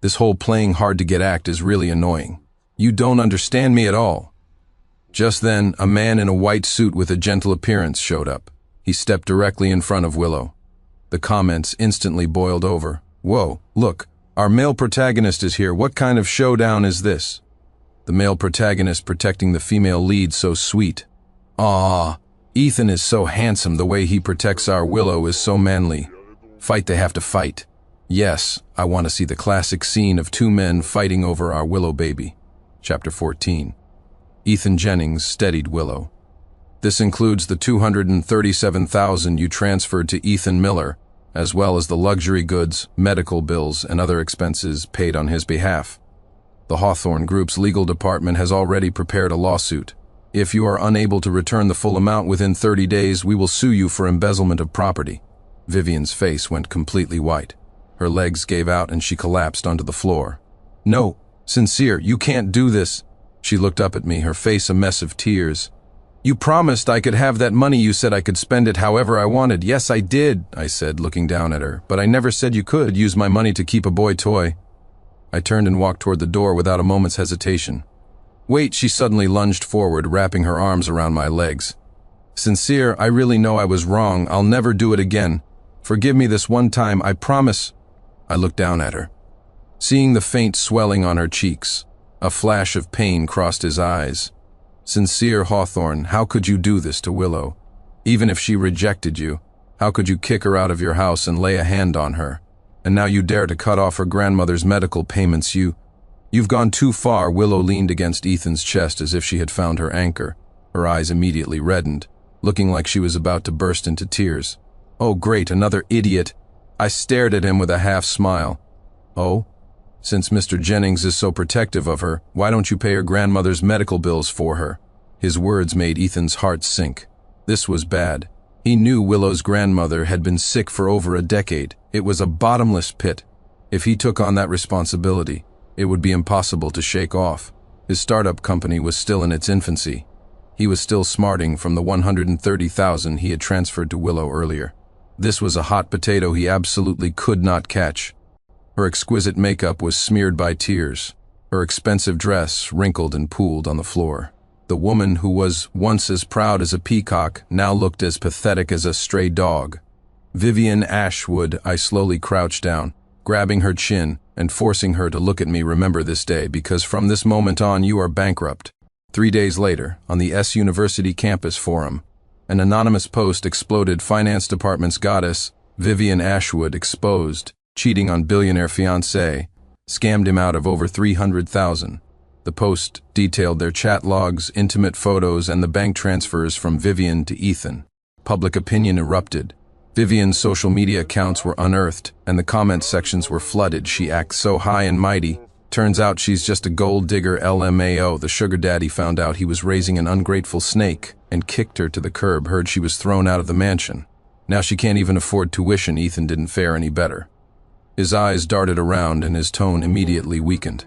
This whole playing hard to get act is really annoying. You don't understand me at all. Just then, a man in a white suit with a gentle appearance showed up. He stepped directly in front of Willow. The comments instantly boiled over. Whoa, look, our male protagonist is here. What kind of showdown is this? The male protagonist protecting the female lead, so sweet. Ah, Ethan is so handsome. The way he protects our Willow is so manly. Fight they have to fight. Yes, I want to see the classic scene of two men fighting over our Willow baby. Chapter 14. Ethan Jennings steadied Willow. This includes the $237,000 you transferred to Ethan Miller, as well as the luxury goods, medical bills, and other expenses paid on his behalf. The Hawthorne Group's legal department has already prepared a lawsuit. If you are unable to return the full amount within 30 days, we will sue you for embezzlement of property. Vivian's face went completely white. Her legs gave out and she collapsed onto the floor. No, Sincere, you can't do this. She looked up at me, her face a mess of tears. You promised I could have that money. You said I could spend it however I wanted. Yes, I did, I said, looking down at her. But I never said you could use my money to keep a boy toy. I turned and walked toward the door without a moment's hesitation. Wait, she suddenly lunged forward, wrapping her arms around my legs. Sincere, I really know I was wrong. I'll never do it again. Forgive me this one time, I promise. I looked down at her. Seeing the faint swelling on her cheeks, a flash of pain crossed his eyes. Sincere Hawthorne, how could you do this to Willow? Even if she rejected you, how could you kick her out of your house and lay a hand on her? And now you dare to cut off her grandmother's medical payments. You've gone too far. Willow leaned against Ethan's chest as if she had found her anchor. Her eyes immediately reddened, looking like she was about to burst into tears. Oh, great, another idiot. I stared at him with a half smile. Oh? Since Mr. Jennings is so protective of her, why don't you pay her grandmother's medical bills for her? His words made Ethan's heart sink. This was bad. He knew Willow's grandmother had been sick for over a decade. It was a bottomless pit. If he took on that responsibility, it would be impossible to shake off. His startup company was still in its infancy. He was still smarting from the $130,000 he had transferred to Willow earlier. This was a hot potato he absolutely could not catch. Her exquisite makeup was smeared by tears. Her expensive dress wrinkled and pooled on the floor. The woman who was once as proud as a peacock now looked as pathetic as a stray dog. Vivian Ashwood, I slowly crouched down, grabbing her chin and forcing her to look at me. Remember this day, because from this moment on you are bankrupt. 3 days later, on the S University campus forum, an anonymous post exploded. Finance department's goddess, Vivian Ashwood, exposed, cheating on billionaire fiancé, scammed him out of over $300,000. The post detailed their chat logs, intimate photos, and the bank transfers from Vivian to Ethan. Public opinion erupted. Vivian's social media accounts were unearthed, and the comment sections were flooded. She acts so high and mighty. Turns out she's just a gold digger. LMAO. The sugar daddy found out he was raising an ungrateful snake and kicked her to the curb. Heard she was thrown out of the mansion. Now she can't even afford tuition. Ethan didn't fare any better. His eyes darted around and his tone immediately weakened.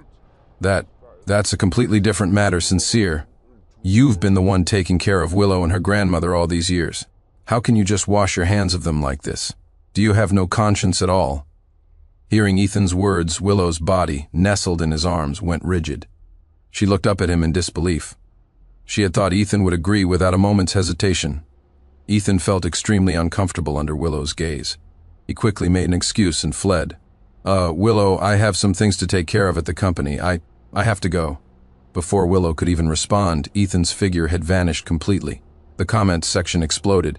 That's a completely different matter. Sincere. You've been the one taking care of Willow and her grandmother all these years. How can you just wash your hands of them like this? Do you have no conscience at all? Hearing Ethan's words, Willow's body, nestled in his arms, went rigid. She looked up at him in disbelief. She had thought Ethan would agree without a moment's hesitation. Ethan felt extremely uncomfortable under Willow's gaze. He quickly made an excuse and fled. Willow, I have some things to take care of at the company. I have to go." Before Willow could even respond, Ethan's figure had vanished completely. The comments section exploded.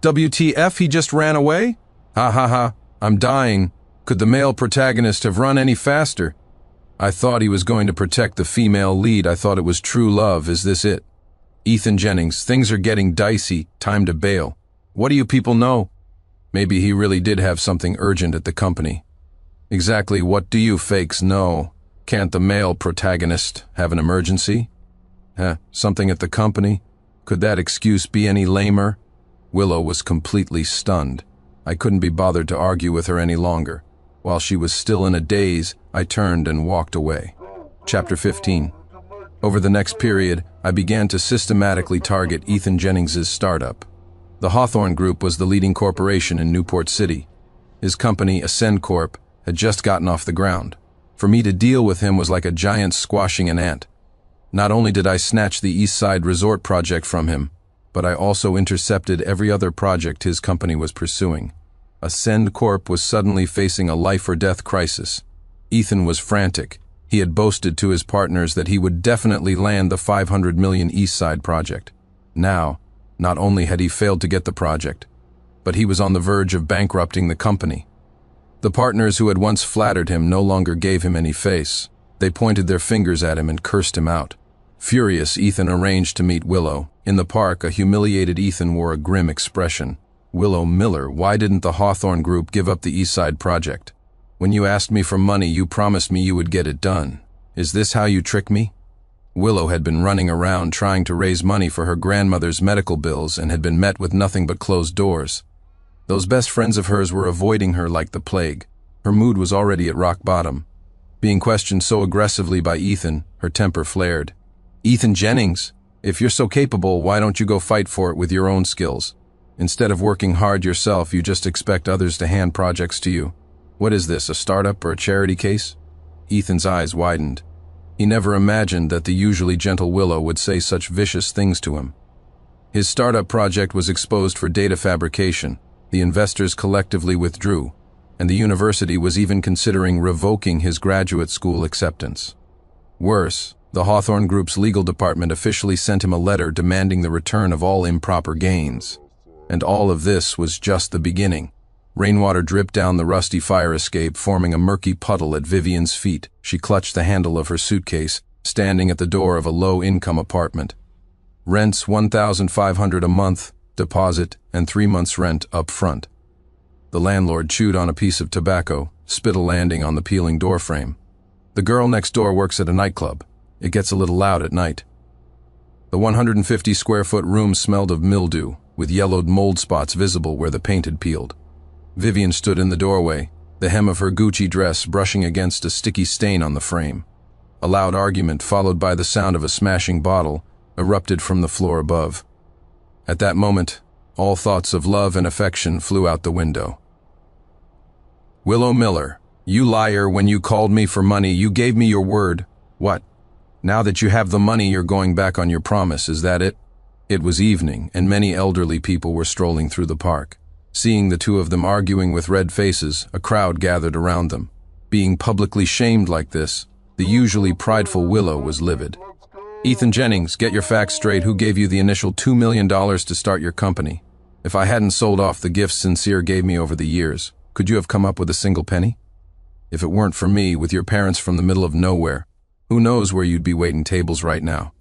WTF, he just ran away? Ha ha ha, I'm dying. Could the male protagonist have run any faster? I thought he was going to protect the female lead. I thought it was true love. Is this it? Ethan Jennings, things are getting dicey. Time to bail. What do you people know? Maybe he really did have something urgent at the company. Exactly what do you fakes know? Can't the male protagonist have an emergency? Something at the company? Could that excuse be any lamer? Willow was completely stunned. I couldn't be bothered to argue with her any longer. While she was still in a daze, I turned and walked away. Chapter 15. Over the next period, I began to systematically target Ethan Jennings's startup. The Hawthorne Group was the leading corporation in Newport City. His company, Ascend Corp., had just gotten off the ground. For me to deal with him was like a giant squashing an ant. Not only did I snatch the East Side Resort project from him, but I also intercepted every other project his company was pursuing. Ascend Corp was suddenly facing a life-or-death crisis. Ethan was frantic. He had boasted to his partners that he would definitely land the $500 million East Side project. Now, not only had he failed to get the project, but he was on the verge of bankrupting the company. The partners who had once flattered him no longer gave him any face. They pointed their fingers at him and cursed him out. Furious, Ethan arranged to meet Willow. In the park, a humiliated Ethan wore a grim expression. Willow Miller, why didn't the Hawthorne Group give up the East Side project? When you asked me for money, you promised me you would get it done. Is this how you trick me? Willow had been running around trying to raise money for her grandmother's medical bills and had been met with nothing but closed doors. Those best friends of hers were avoiding her like the plague. Her mood was already at rock bottom. Being questioned so aggressively by Ethan, her temper flared. Ethan Jennings, if you're so capable, why don't you go fight for it with your own skills? Instead of working hard yourself, you just expect others to hand projects to you. What is this, a startup or a charity case? Ethan's eyes widened. He never imagined that the usually gentle Willow would say such vicious things to him. His startup project was exposed for data fabrication, the investors collectively withdrew, and the university was even considering revoking his graduate school acceptance. Worse, the Hawthorne Group's legal department officially sent him a letter demanding the return of all improper gains. And all of this was just the beginning. Rainwater dripped down the rusty fire escape, forming a murky puddle at Vivian's feet. She clutched the handle of her suitcase, standing at the door of a low-income apartment. Rents $1,500 a month, deposit, and 3 months' rent up front. The landlord chewed on a piece of tobacco, spittle landing on the peeling doorframe. The girl next door works at a nightclub. It gets a little loud at night. The 150-square-foot room smelled of mildew, with yellowed mold spots visible where the paint had peeled. Vivian stood in the doorway, the hem of her Gucci dress brushing against a sticky stain on the frame. A loud argument, followed by the sound of a smashing bottle, erupted from the floor above. At that moment, all thoughts of love and affection flew out the window. "Willow Miller, you liar, when you called me for money, you gave me your word. What? Now that you have the money, you're going back on your promise, is that it?" It was evening, and many elderly people were strolling through the park. Seeing the two of them arguing with red faces, a crowd gathered around them. Being publicly shamed like this, the usually prideful Willow was livid. "Ethan Jennings, get your facts straight. Who gave you the initial $2 million to start your company? If I hadn't sold off the gifts Sincere gave me over the years, could you have come up with a single penny? If it weren't for me, with your parents from the middle of nowhere, who knows where you'd be waiting tables right now?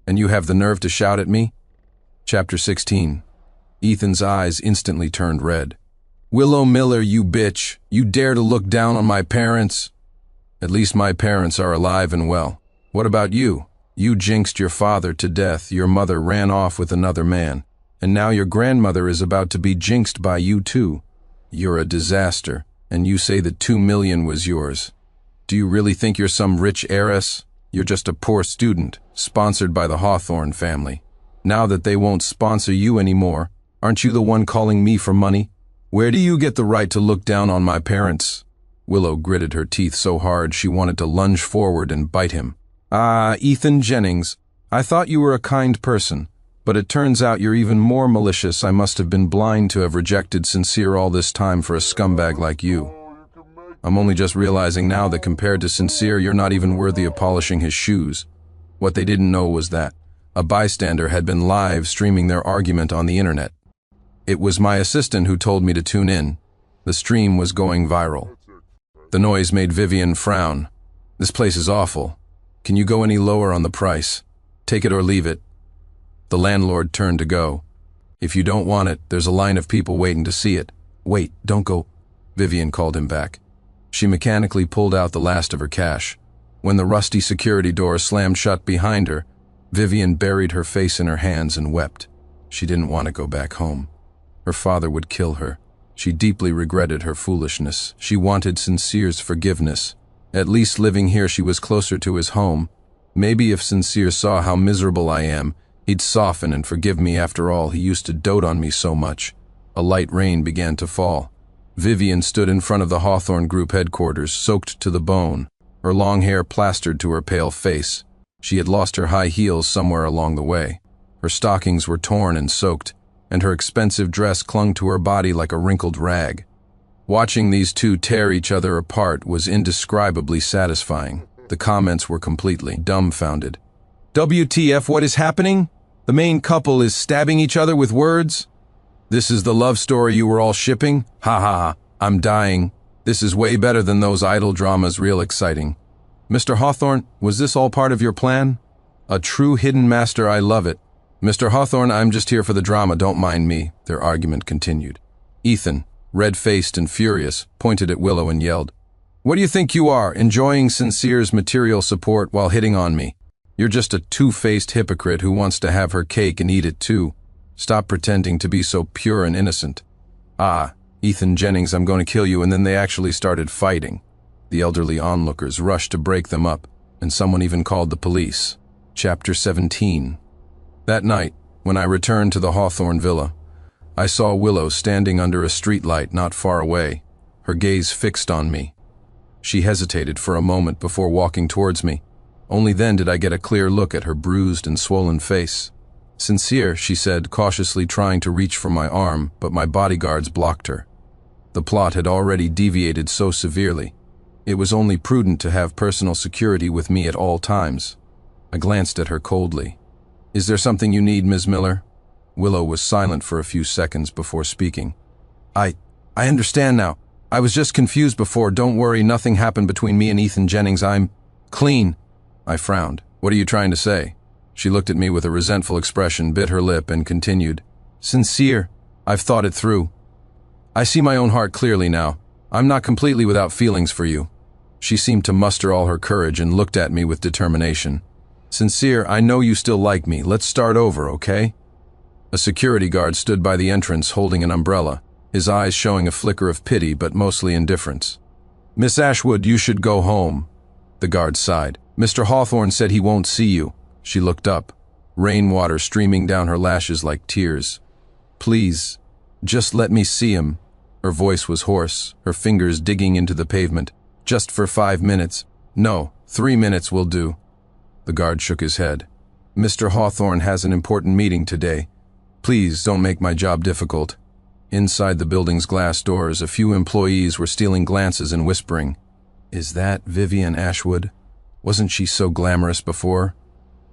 And you have the nerve to shout at me?" Chapter 16. Ethan's eyes instantly turned red. "Willow Miller, you bitch! You dare to look down on my parents?" "At least my parents are alive and well. What about you? You jinxed your father to death, your mother ran off with another man, and now your grandmother is about to be jinxed by you too. You're a disaster, and you say that $2 million was yours. Do you really think you're some rich heiress? You're just a poor student, sponsored by the Hawthorne family. Now that they won't sponsor you anymore, aren't you the one calling me for money? Where do you get the right to look down on my parents?" Willow gritted her teeth so hard she wanted to lunge forward and bite him. "Ah, Ethan Jennings, I thought you were a kind person, but it turns out you're even more malicious. I must have been blind to have rejected Sincere all this time for a scumbag like you. I'm only just realizing now that compared to Sincere, you're not even worthy of polishing his shoes." What they didn't know was that a bystander had been live streaming their argument on the internet. "It was my assistant who told me to tune in. The stream was going viral." The noise made Vivian frown. "This place is awful. Can you go any lower on the price? Take it or leave it." The landlord turned to go. "If you don't want it, there's a line of people waiting to see it." "Wait, don't go." Vivian called him back. She mechanically pulled out the last of her cash. When the rusty security door slammed shut behind her, Vivian buried her face in her hands and wept. She didn't want to go back home. Her father would kill her. She deeply regretted her foolishness. She wanted Sincere's forgiveness. At least living here she was closer to his home. Maybe if Sincere saw how miserable I am, he'd soften and forgive me. After all, he used to dote on me so much. A light rain began to fall. Vivian stood in front of the Hawthorne Group headquarters, soaked to the bone, her long hair plastered to her pale face. She had lost her high heels somewhere along the way. Her stockings were torn and soaked, and her expensive dress clung to her body like a wrinkled rag. Watching these two tear each other apart was indescribably satisfying. The comments were completely dumbfounded. "WTF, what is happening? The main couple is stabbing each other with words? This is the love story you were all shipping? Ha ha ha, I'm dying. This is way better than those idol dramas, real exciting. Mr. Hawthorne, was this all part of your plan? A true hidden master, I love it. Mr. Hawthorne, I'm just here for the drama, don't mind me," their argument continued. Ethan, red-faced and furious, pointed at Willow and yelled, "What do you think you are, enjoying Sincere's material support while hitting on me? You're just a two-faced hypocrite who wants to have her cake and eat it too. Stop pretending to be so pure and innocent." "Ah, Ethan Jennings, I'm going to kill you," and then they actually started fighting. The elderly onlookers rushed to break them up, and someone even called the police. Chapter 17. That night, when I returned to the Hawthorne villa, I saw Willow standing under a streetlight not far away, her gaze fixed on me. She hesitated for a moment before walking towards me. Only then did I get a clear look at her bruised and swollen face. Sincere, she said, cautiously trying to reach for my arm, but my bodyguards blocked her. The plot had already deviated so severely. It was only prudent to have personal security with me at all times. I glanced at her coldly. "Is there something you need, Ms. Miller?" Willow was silent for a few seconds before speaking. I understand now. I was just confused before. Don't worry, nothing happened between me and Ethan Jennings. I'm clean." I frowned. "What are you trying to say?" She looked at me with a resentful expression, bit her lip, and continued. "Sincere, I've thought it through. I see my own heart clearly now. I'm not completely without feelings for you." She seemed to muster all her courage and looked at me with determination. "Sincere, I know you still like me. Let's start over, okay?" A security guard stood by the entrance holding an umbrella, his eyes showing a flicker of pity but mostly indifference. "Miss Ashwood, you should go home." The guard sighed. "Mr. Hawthorne said he won't see you." She looked up, rainwater streaming down her lashes like tears. "Please, just let me see him." Her voice was hoarse, her fingers digging into the pavement. "Just for 5 minutes. No, 3 minutes will do." The guard shook his head. "Mr. Hawthorne has an important meeting today. Please don't make my job difficult." Inside the building's glass doors, a few employees were stealing glances and whispering. "Is that Vivian Ashwood? Wasn't she so glamorous before?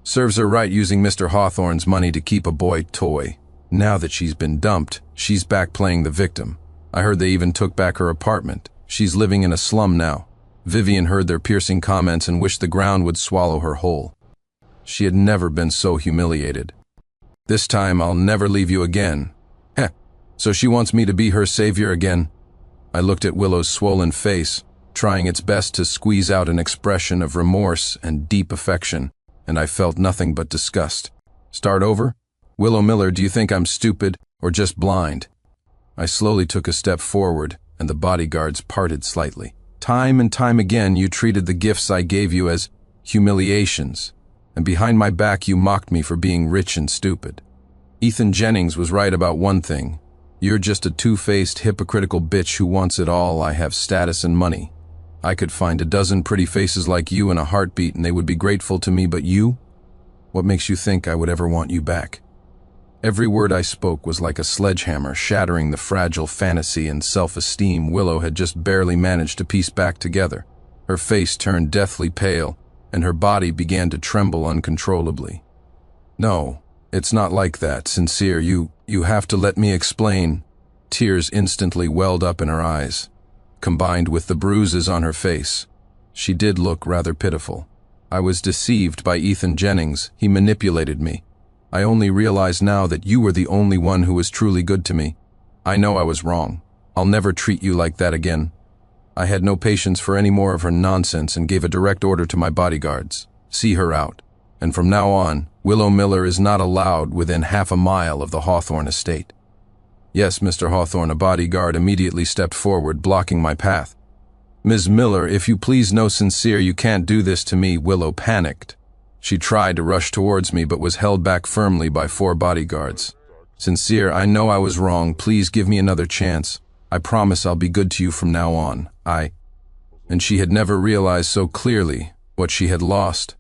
Serves her right using Mr. Hawthorne's money to keep a boy toy. Now that she's been dumped, she's back playing the victim. I heard they even took back her apartment. She's living in a slum now." Vivian heard their piercing comments and wished the ground would swallow her whole. She had never been so humiliated. "This time I'll never leave you again." Heh, so she wants me to be her savior again? I looked at Willow's swollen face, trying its best to squeeze out an expression of remorse and deep affection, and I felt nothing but disgust. "Start over? Willow Miller, do you think I'm stupid or just blind?" I slowly took a step forward, and the bodyguards parted slightly. "Time and time again you treated the gifts I gave you as humiliations, and behind my back you mocked me for being rich and stupid. Ethan Jennings was right about one thing. You're just a two-faced, hypocritical bitch who wants it all. I have status and money. I could find a dozen pretty faces like you in a heartbeat and they would be grateful to me, but you? What makes you think I would ever want you back?" Every word I spoke was like a sledgehammer, shattering the fragile fantasy and self-esteem Willow had just barely managed to piece back together. Her face turned deathly pale, and her body began to tremble uncontrollably. "No, it's not like that, Sincere. You have to let me explain." Tears instantly welled up in her eyes, combined with the bruises on her face. She did look rather pitiful. "I was deceived by Ethan Jennings. He manipulated me. I only realize now that you were the only one who was truly good to me. I know I was wrong. I'll never treat you like that again." I had no patience for any more of her nonsense and gave a direct order to my bodyguards. "See her out. And from now on, Willow Miller is not allowed within half a mile of the Hawthorne estate." "Yes, Mr. Hawthorne," a bodyguard immediately stepped forward, blocking my path. "Ms. Miller, if you please, no, Sincere, you can't do this to me." Willow panicked. She tried to rush towards me but was held back firmly by 4 bodyguards. "Sincere, I know I was wrong. Please give me another chance. I promise I'll be good to you from now on. And she had never realized so clearly what she had lost.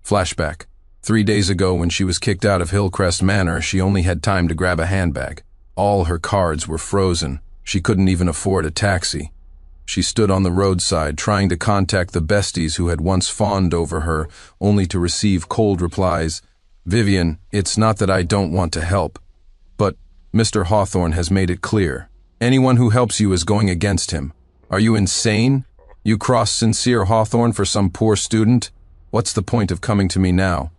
Flashback. 3 days ago when she was kicked out of Hillcrest Manor, she only had time to grab a handbag. All her cards were frozen. She couldn't even afford a taxi. She stood on the roadside trying to contact the besties who had once fawned over her, only to receive cold replies. "Vivian, it's not that I don't want to help, but Mr. Hawthorne has made it clear. Anyone who helps you is going against him. Are you insane? You cross Sincere Hawthorne for some poor student? What's the point of coming to me now?"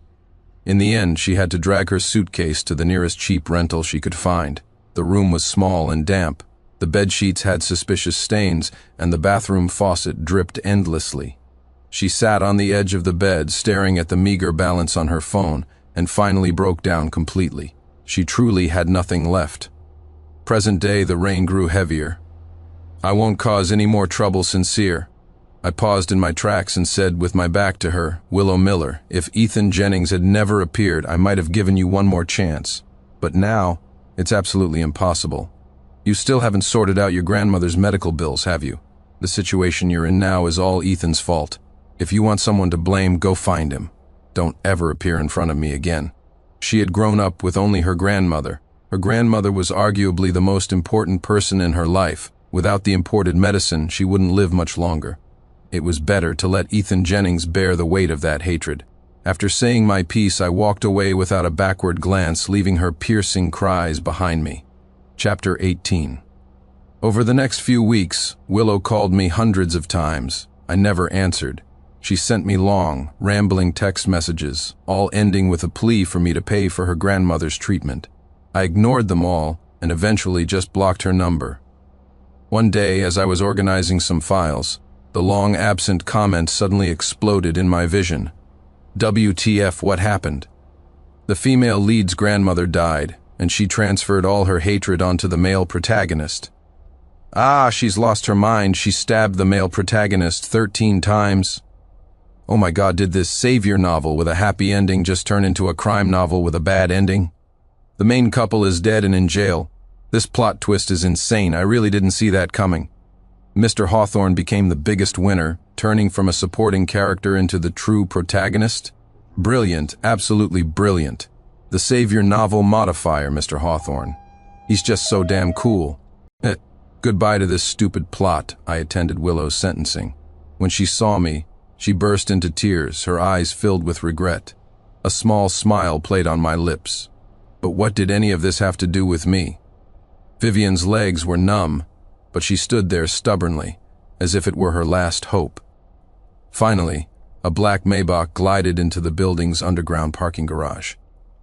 In the end, she had to drag her suitcase to the nearest cheap rental she could find. The room was small and damp. The bedsheets had suspicious stains, and the bathroom faucet dripped endlessly. She sat on the edge of the bed, staring at the meager balance on her phone, and finally broke down completely. She truly had nothing left. Present day, the rain grew heavier. "I won't cause any more trouble, Sincere." I paused in my tracks and said, with my back to her, "Willow Miller, if Ethan Jennings had never appeared, I might have given you one more chance. But now, it's absolutely impossible. You still haven't sorted out your grandmother's medical bills, have you? The situation you're in now is all Ethan's fault. If you want someone to blame, go find him. Don't ever appear in front of me again." She had grown up with only her grandmother. Her grandmother was arguably the most important person in her life. Without the imported medicine, she wouldn't live much longer. It was better to let Ethan Jennings bear the weight of that hatred. After saying my piece, I walked away without a backward glance, leaving her piercing cries behind me. Chapter 18. Over the next few weeks, Willow called me hundreds of times. I never answered. She sent me long, rambling text messages, all ending with a plea for me to pay for her grandmother's treatment. I ignored them all and eventually just blocked her number. One day, as I was organizing some files, the long-absent comment suddenly exploded in my vision. WTF, what happened? The female lead's grandmother died, and she transferred all her hatred onto the male protagonist. She's lost her mind. She stabbed the male protagonist 13 times. Oh my God, did this savior novel with a happy ending just turn into a crime novel with a bad ending? The main couple is dead and in jail. This plot twist is insane. I really didn't see that coming. Mr. Hawthorne became the biggest winner, turning from a supporting character into the true protagonist. Brilliant, absolutely brilliant. The savior novel modifier, Mr. Hawthorne. He's just so damn cool. Goodbye to this stupid plot, I attended Willow's sentencing. When she saw me, she burst into tears, her eyes filled with regret. A small smile played on my lips. But what did any of this have to do with me? Vivian's legs were numb, but she stood there stubbornly, as if it were her last hope. Finally, a black Maybach glided into the building's underground parking garage.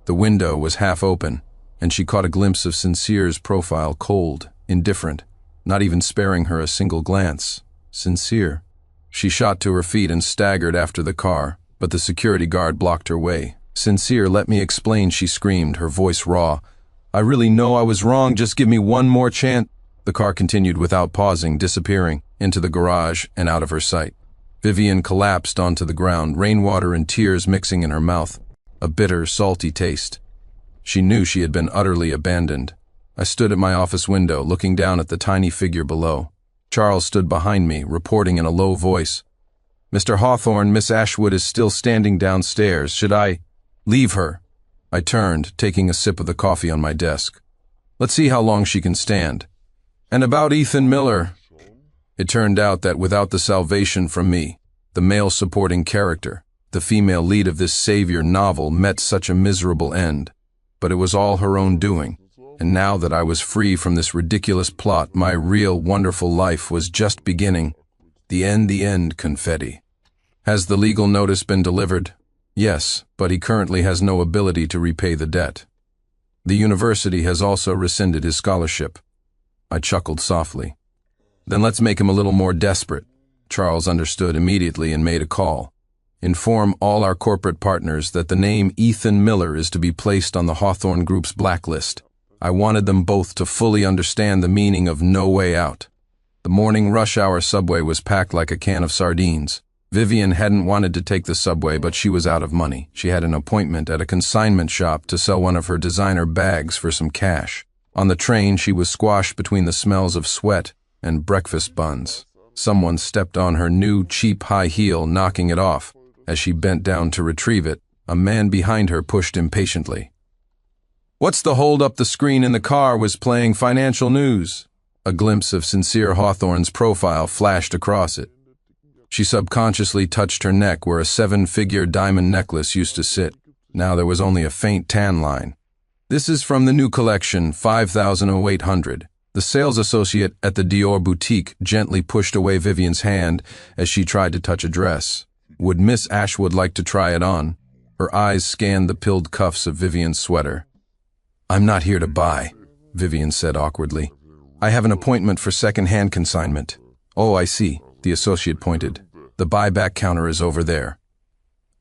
The window was half open, and she caught a glimpse of Sincere's profile, cold, indifferent, not even sparing her a single glance. Sincere. She shot to her feet and staggered after the car, but the security guard blocked her way. Sincere, let me explain, she screamed, her voice raw. I really know I was wrong, just give me one more chance. The car continued without pausing, disappearing into the garage and out of her sight. Vivian collapsed onto the ground, rainwater and tears mixing in her mouth, a bitter, salty taste. She knew she had been utterly abandoned. I stood at my office window, looking down at the tiny figure below. Charles stood behind me, reporting in a low voice. Mr. Hawthorne, Miss Ashwood is still standing downstairs. Should I leave her? I turned, taking a sip of the coffee on my desk. Let's see how long she can stand. And about Ethan Miller. It turned out that without the salvation from me, the male supporting character, the female lead of this savior novel met such a miserable end. But it was all her own doing. And now that I was free from this ridiculous plot, my real, wonderful life was just beginning. The end, confetti. Has the legal notice been delivered? Yes, but he currently has no ability to repay the debt. The university has also rescinded his scholarship. I chuckled softly. Then let's make him a little more desperate. Charles understood immediately and made a call. Inform all our corporate partners that the name Ethan Miller is to be placed on the Hawthorne Group's blacklist. I wanted them both to fully understand the meaning of no way out. The morning rush hour subway was packed like a can of sardines. Vivian hadn't wanted to take the subway, but she was out of money. She had an appointment at a consignment shop to sell one of her designer bags for some cash. On the train, she was squashed between the smells of sweat and breakfast buns. Someone stepped on her new, cheap high heel, knocking it off. As she bent down to retrieve it, a man behind her pushed impatiently. What's the hold up? The screen in the car was playing financial news. A glimpse of Sincere Hawthorne's profile flashed across it. She subconsciously touched her neck where a 7-figure diamond necklace used to sit. Now there was only a faint tan line. This is from the new collection, 5,800. The sales associate at the Dior boutique gently pushed away Vivian's hand as she tried to touch a dress. Would Miss Ashwood like to try it on? Her eyes scanned the pilled cuffs of Vivian's sweater. I'm not here to buy, Vivian said awkwardly. I have an appointment for second-hand consignment. Oh, I see, the associate pointed. The buyback counter is over there.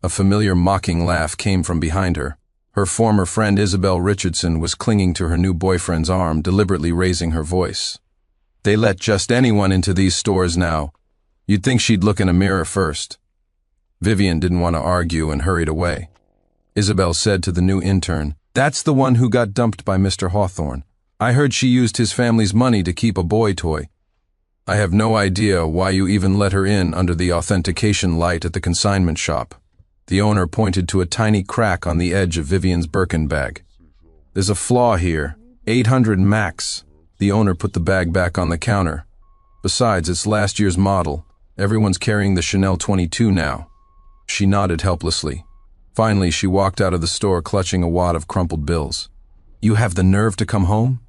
A familiar mocking laugh came from behind her. Her former friend Isabel Richardson was clinging to her new boyfriend's arm, deliberately raising her voice. They let just anyone into these stores now. You'd think she'd look in a mirror first. Vivian didn't want to argue and hurried away. Isabel said to the new intern, That's the one who got dumped by Mr. Hawthorne. I heard she used his family's money to keep a boy toy. I have no idea why you even let her in under the authentication light at the consignment shop. The owner pointed to a tiny crack on the edge of Vivian's Birkin bag. "There's a flaw here. 800 max." The owner put the bag back on the counter. "Besides, it's last year's model. Everyone's carrying the Chanel 22 now." She nodded helplessly. Finally, she walked out of the store clutching a wad of crumpled bills. "You have the nerve to come home?"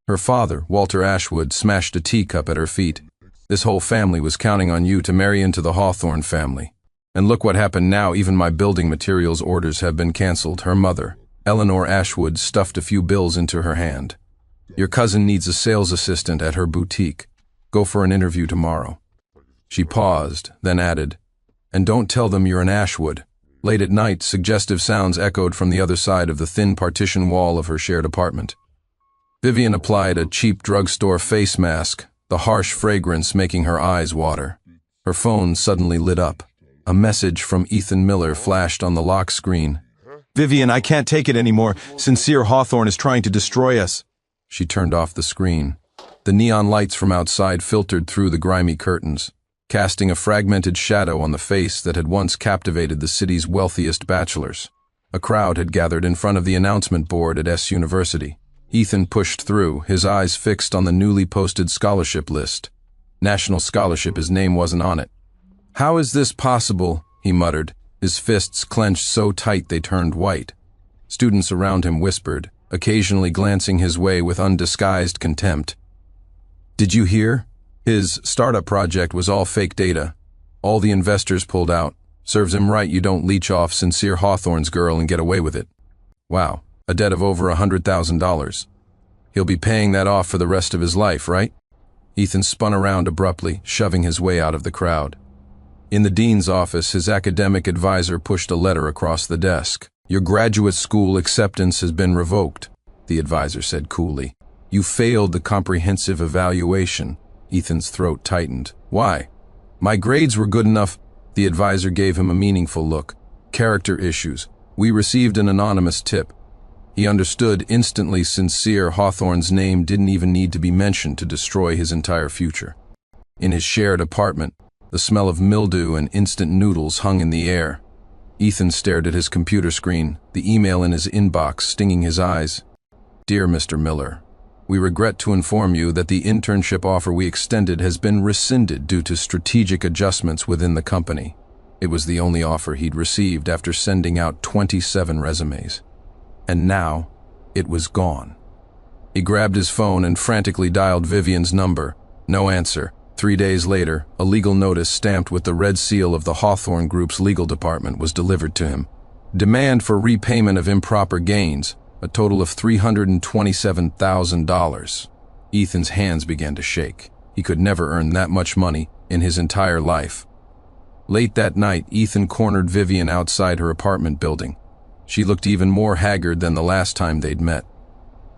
Her father, Walter Ashwood, smashed a teacup at her feet. "This whole family was counting on you to marry into the Hawthorne family. And look what happened now, even my building materials orders have been canceled." Her mother, Eleanor Ashwood, stuffed a few bills into her hand. "Your cousin needs a sales assistant at her boutique. Go for an interview tomorrow." She paused, then added, "And don't tell them you're an Ashwood." Late at night, suggestive sounds echoed from the other side of the thin partition wall of her shared apartment. Vivian applied a cheap drugstore face mask, the harsh fragrance making her eyes water. Her phone suddenly lit up. A message from Ethan Miller flashed on the lock screen. "Vivian, I can't take it anymore. Sincere Hawthorne is trying to destroy us." She turned off the screen. The neon lights from outside filtered through the grimy curtains, casting a fragmented shadow on the face that had once captivated the city's wealthiest bachelors. A crowd had gathered in front of the announcement board at S University. Ethan pushed through, his eyes fixed on the newly posted scholarship list. National scholarship, his name wasn't on it. "How is this possible?" he muttered, his fists clenched so tight they turned white. Students around him whispered, occasionally glancing his way with undisguised contempt. "Did you hear? His startup project was all fake data. All the investors pulled out. Serves him right you don't leech off Sincere Hawthorne's girl and get away with it. Wow, a debt of over $100,000. He'll be paying that off for the rest of his life, right?" Ethan spun around abruptly, shoving his way out of the crowd. In the dean's office, his academic advisor pushed a letter across the desk. "Your graduate school acceptance has been revoked," the advisor said coolly. "You failed the comprehensive evaluation." Ethan's throat tightened. "Why?" "My grades were good enough." The advisor gave him a meaningful look. "Character issues. We received an anonymous tip." He understood instantly. Sincere Hawthorne's name didn't even need to be mentioned to destroy his entire future. In his shared apartment, the smell of mildew and instant noodles hung in the air. Ethan stared at his computer screen, the email in his inbox stinging his eyes. "Dear Mr. Miller, we regret to inform you that the internship offer we extended has been rescinded due to strategic adjustments within the company." It was the only offer he'd received after sending out 27 resumes. And now, it was gone. He grabbed his phone and frantically dialed Vivian's number. No answer. 3 days later, a legal notice stamped with the red seal of the Hawthorne Group's legal department was delivered to him. Demand for repayment of improper gains, a total of $327,000. Ethan's hands began to shake. He could never earn that much money in his entire life. Late that night, Ethan cornered Vivian outside her apartment building. She looked even more haggard than the last time they'd met.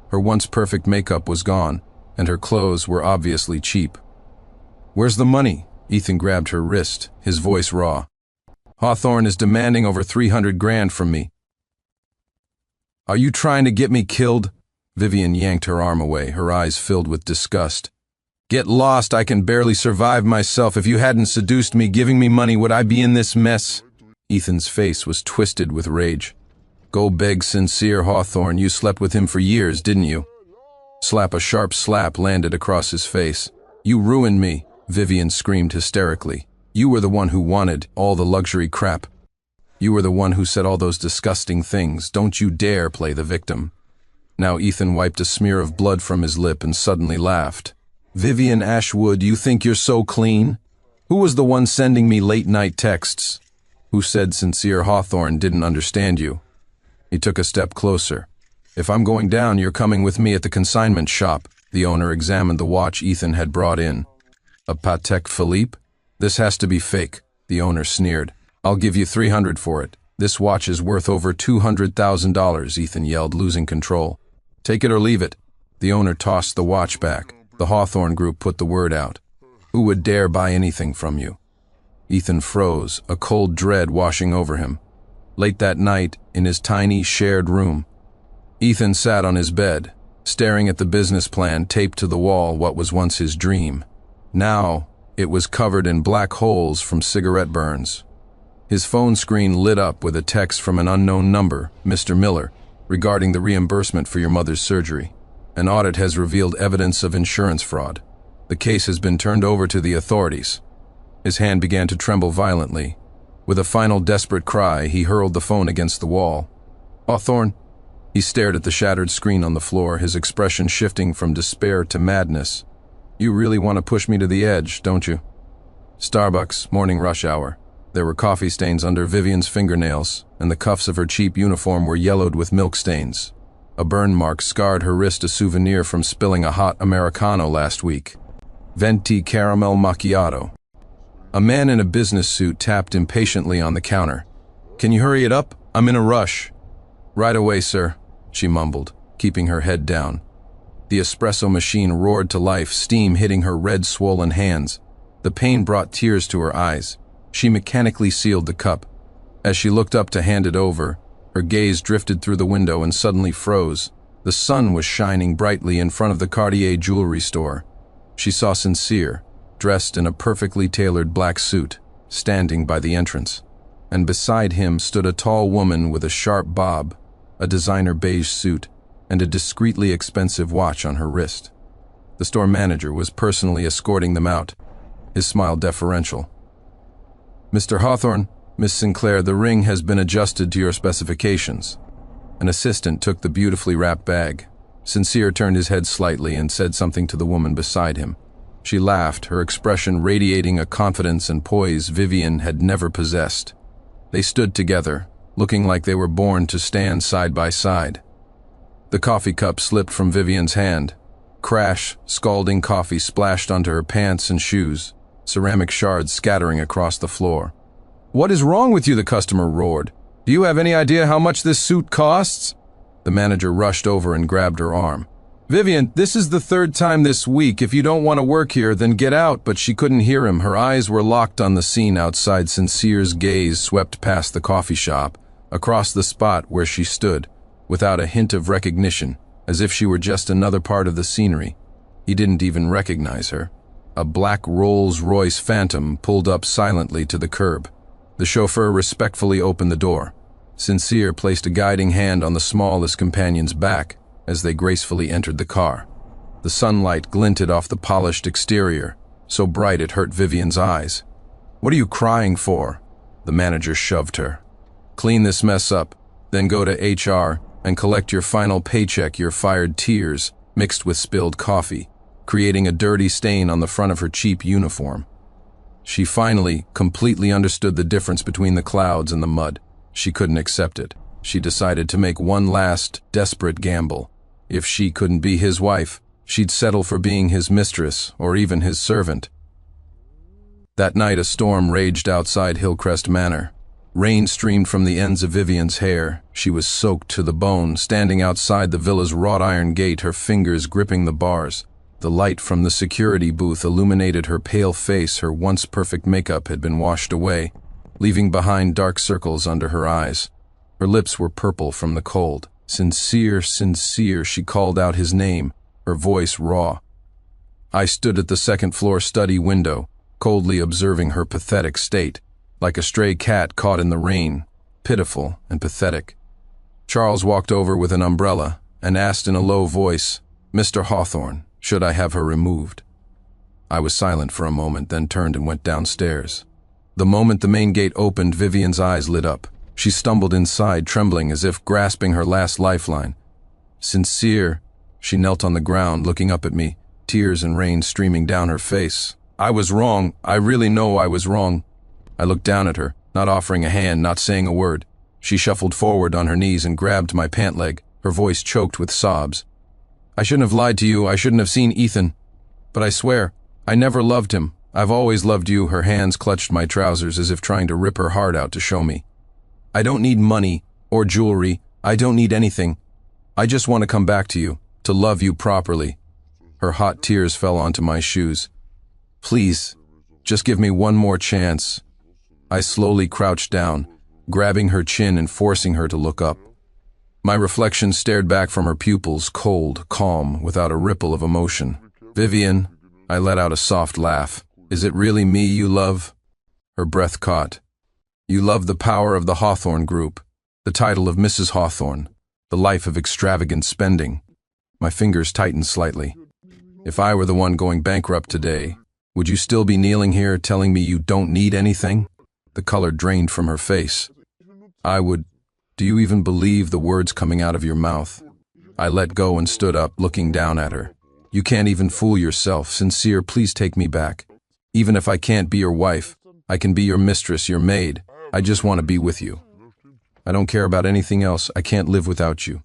Her once perfect makeup was gone, and her clothes were obviously cheap. "Where's the money?" Ethan grabbed her wrist, his voice raw. "Hawthorne is demanding over 300 grand from me." "Are you trying to get me killed?" Vivian yanked her arm away, her eyes filled with disgust. "Get lost, I can barely survive myself. If you hadn't seduced me, giving me money, would I be in this mess?" Ethan's face was twisted with rage. "Go beg Sincere Hawthorne. You slept with him for years, didn't you?" A sharp slap landed across his face. "You ruined me," Vivian screamed hysterically. "You were the one who wanted all the luxury crap. You were the one who said all those disgusting things. Don't you dare play the victim." Now Ethan wiped a smear of blood from his lip and suddenly laughed. "Vivian Ashwood, you think you're so clean? Who was the one sending me late-night texts? Who said Sincere Hawthorne didn't understand you?" He took a step closer. "If I'm going down, you're coming with me at the consignment shop." The owner examined the watch Ethan had brought in. "A Patek Philippe? This has to be fake," the owner sneered. "I'll give you 300 for it. This watch is worth over $200,000, Ethan yelled, losing control. "Take it or leave it." The owner tossed the watch back. The Hawthorne Group put the word out. "Who would dare buy anything from you?" Ethan froze, a cold dread washing over him. Late that night, in his tiny, shared room, Ethan sat on his bed, staring at the business plan taped to the wall, what was once his dream. Now, it was covered in black holes from cigarette burns. His phone screen lit up with a text from an unknown number, Mr. Miller, regarding the reimbursement for your mother's surgery. An audit has revealed evidence of insurance fraud. The case has been turned over to the authorities. His hand began to tremble violently. With a final desperate cry, he hurled the phone against the wall. Hawthorne? He stared at the shattered screen on the floor, his expression shifting from despair to madness. You really want to push me to the edge, don't you? Starbucks, morning rush hour. There were coffee stains under Vivian's fingernails, and the cuffs of her cheap uniform were yellowed with milk stains. A burn mark scarred her wrist, a souvenir from spilling a hot Americano last week. Venti caramel macchiato. A man in a business suit tapped impatiently on the counter. Can you hurry it up? I'm in a rush. Right away, sir, she mumbled, keeping her head down. The espresso machine roared to life, steam hitting her red, swollen hands. The pain brought tears to her eyes. She mechanically sealed the cup. As she looked up to hand it over, her gaze drifted through the window and suddenly froze. The sun was shining brightly in front of the Cartier jewelry store. She saw Sincere, dressed in a perfectly tailored black suit, standing by the entrance. And beside him stood a tall woman with a sharp bob, a designer beige suit, and a discreetly expensive watch on her wrist. The store manager was personally escorting them out, his smile deferential. Mr. Hawthorne, Miss Sinclair, the ring has been adjusted to your specifications. An assistant took the beautifully wrapped bag. Sincere turned his head slightly and said something to the woman beside him. She laughed, her expression radiating a confidence and poise Vivian had never possessed. They stood together, looking like they were born to stand side by side. The coffee cup slipped from Vivian's hand. Crash, scalding coffee splashed onto her pants and shoes, ceramic shards scattering across the floor. What is wrong with you? The customer roared. Do you have any idea how much this suit costs? The manager rushed over and grabbed her arm. Vivian, this is the third time this week. If you don't want to work here, then get out. But she couldn't hear him. Her eyes were locked on the scene outside. Sincere's gaze swept past the coffee shop, across the spot where she stood, without a hint of recognition, as if she were just another part of the scenery. He didn't even recognize her. A black Rolls-Royce Phantom pulled up silently to the curb. The chauffeur respectfully opened the door. Sincere placed a guiding hand on the smallest companion's back as they gracefully entered the car. The sunlight glinted off the polished exterior, so bright it hurt Vivian's eyes. What are you crying for? The manager shoved her. Clean this mess up, then go to HR and collect your final paycheck. You're fired. Tears mixed with spilled coffee, creating a dirty stain on the front of her cheap uniform. She finally completely understood the difference between the clouds and the mud. She couldn't accept it. She decided to make one last, desperate gamble. If she couldn't be his wife, she'd settle for being his mistress or even his servant. That night a storm raged outside Hillcrest Manor. Rain streamed from the ends of Vivian's hair. She was soaked to the bone, standing outside the villa's wrought iron gate, her fingers gripping the bars. The light from the security booth illuminated her pale face. Her once perfect makeup had been washed away, leaving behind dark circles under her eyes. Her lips were purple from the cold. Sincere, Sincere, she called out his name, her voice raw. I stood at the second-floor study window, coldly observing her pathetic state, like a stray cat caught in the rain, pitiful and pathetic. Charles walked over with an umbrella and asked in a low voice, Mr. Hawthorne, should I have her removed? I was silent for a moment, then turned and went downstairs. The moment the main gate opened, Vivian's eyes lit up. She stumbled inside, trembling as if grasping her last lifeline. Sincere, she knelt on the ground, looking up at me, tears and rain streaming down her face. I was wrong. I really know I was wrong. I looked down at her, not offering a hand, not saying a word. She shuffled forward on her knees and grabbed my pant leg, her voice choked with sobs. I shouldn't have lied to you. I shouldn't have seen Ethan. But I swear, I never loved him. I've always loved you. Her hands clutched my trousers as if trying to rip her heart out to show me. I don't need money or jewelry. I don't need anything. I just want to come back to you, to love you properly. Her hot tears fell onto my shoes. Please, just give me one more chance. I slowly crouched down, grabbing her chin and forcing her to look up. My reflection stared back from her pupils, cold, calm, without a ripple of emotion. Vivian, I let out a soft laugh. Is it really me you love? Her breath caught. You love the power of the Hawthorne Group, the title of Mrs. Hawthorne, the life of extravagant spending. My fingers tightened slightly. If I were the one going bankrupt today, would you still be kneeling here telling me you don't need anything? The color drained from her face. I would. Do you even believe the words coming out of your mouth? I let go and stood up, looking down at her. You can't even fool yourself. Sincere, please take me back. Even if I can't be your wife, I can be your mistress, your maid. I just want to be with you. I don't care about anything else. I can't live without you.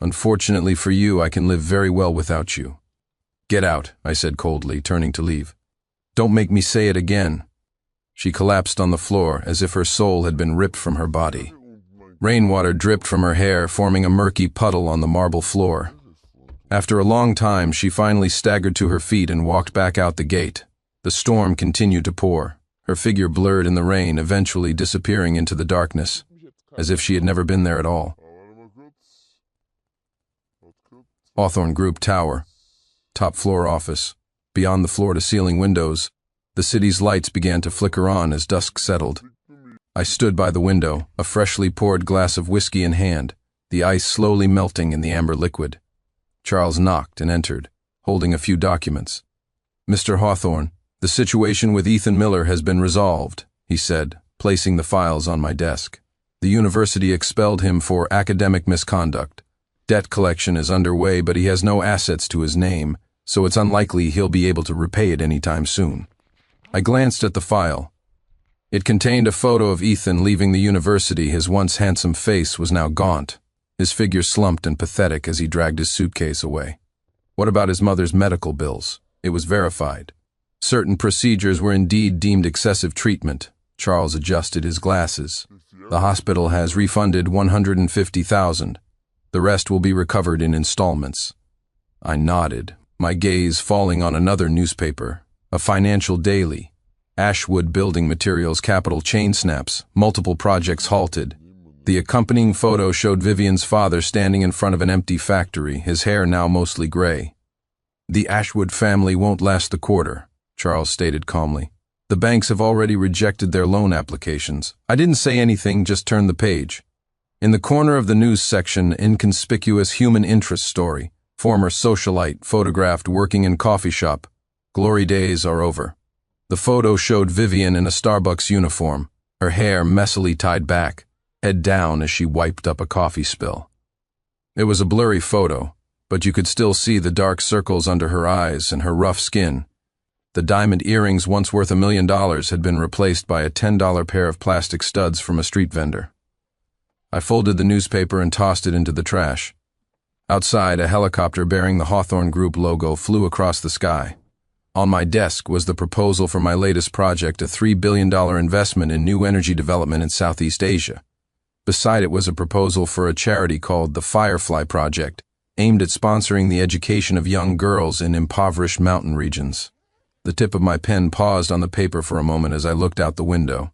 Unfortunately for you, I can live very well without you. Get out, I said coldly, turning to leave. Don't make me say it again. She collapsed on the floor as if her soul had been ripped from her body. Rainwater dripped from her hair, forming a murky puddle on the marble floor. After a long time, she finally staggered to her feet and walked back out the gate. The storm continued to pour, her figure blurred in the rain, eventually disappearing into the darkness, as if she had never been there at all. Hawthorne Group Tower, top floor office. Beyond the floor-to-ceiling windows, the city's lights began to flicker on as dusk settled. I stood by the window, a freshly poured glass of whiskey in hand, the ice slowly melting in the amber liquid. Charles knocked and entered, holding a few documents. Mr. Hawthorne, the situation with Ethan Miller has been resolved, he said, placing the files on my desk. The university expelled him for academic misconduct. Debt collection is underway, but he has no assets to his name, so it's unlikely he'll be able to repay it anytime soon. I glanced at the file. It contained a photo of Ethan leaving the university. His once handsome face was now gaunt, his figure slumped and pathetic as he dragged his suitcase away. What about his mother's medical bills? It was verified. Certain procedures were indeed deemed excessive treatment. Charles adjusted his glasses. The hospital has refunded $150,000. The rest will be recovered in installments. I nodded, my gaze falling on another newspaper, a financial daily. Ashwood Building Materials capital chain snaps, multiple projects halted. The accompanying photo showed Vivian's father standing in front of an empty factory, his hair now mostly gray. The Ashwood family won't last the quarter, Charles stated calmly. The banks have already rejected their loan applications. I didn't say anything, just turned the page. In the corner of the news section, inconspicuous human interest story. Former socialite photographed working in coffee shop. Glory days are over. The photo showed Vivian in a Starbucks uniform, her hair messily tied back, head down as she wiped up a coffee spill. It was a blurry photo, but you could still see the dark circles under her eyes and her rough skin. The diamond earrings once worth $1 million had been replaced by a $10 pair of plastic studs from a street vendor. I folded the newspaper and tossed it into the trash. Outside, a helicopter bearing the Hawthorne Group logo flew across the sky. On my desk was the proposal for my latest project, a $3 billion investment in new energy development in Southeast Asia. Beside it was a proposal for a charity called the Firefly Project, aimed at sponsoring the education of young girls in impoverished mountain regions. The tip of my pen paused on the paper for a moment as I looked out the window.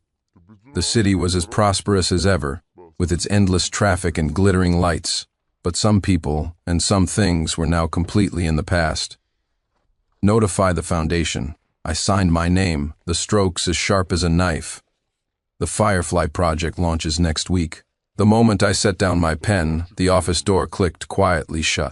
The city was as prosperous as ever, with its endless traffic and glittering lights, but some people and some things were now completely in the past. Notify the foundation. I signed my name, the strokes as sharp as a knife. The Firefly Project launches next week. The moment I set down my pen, the office door clicked quietly shut.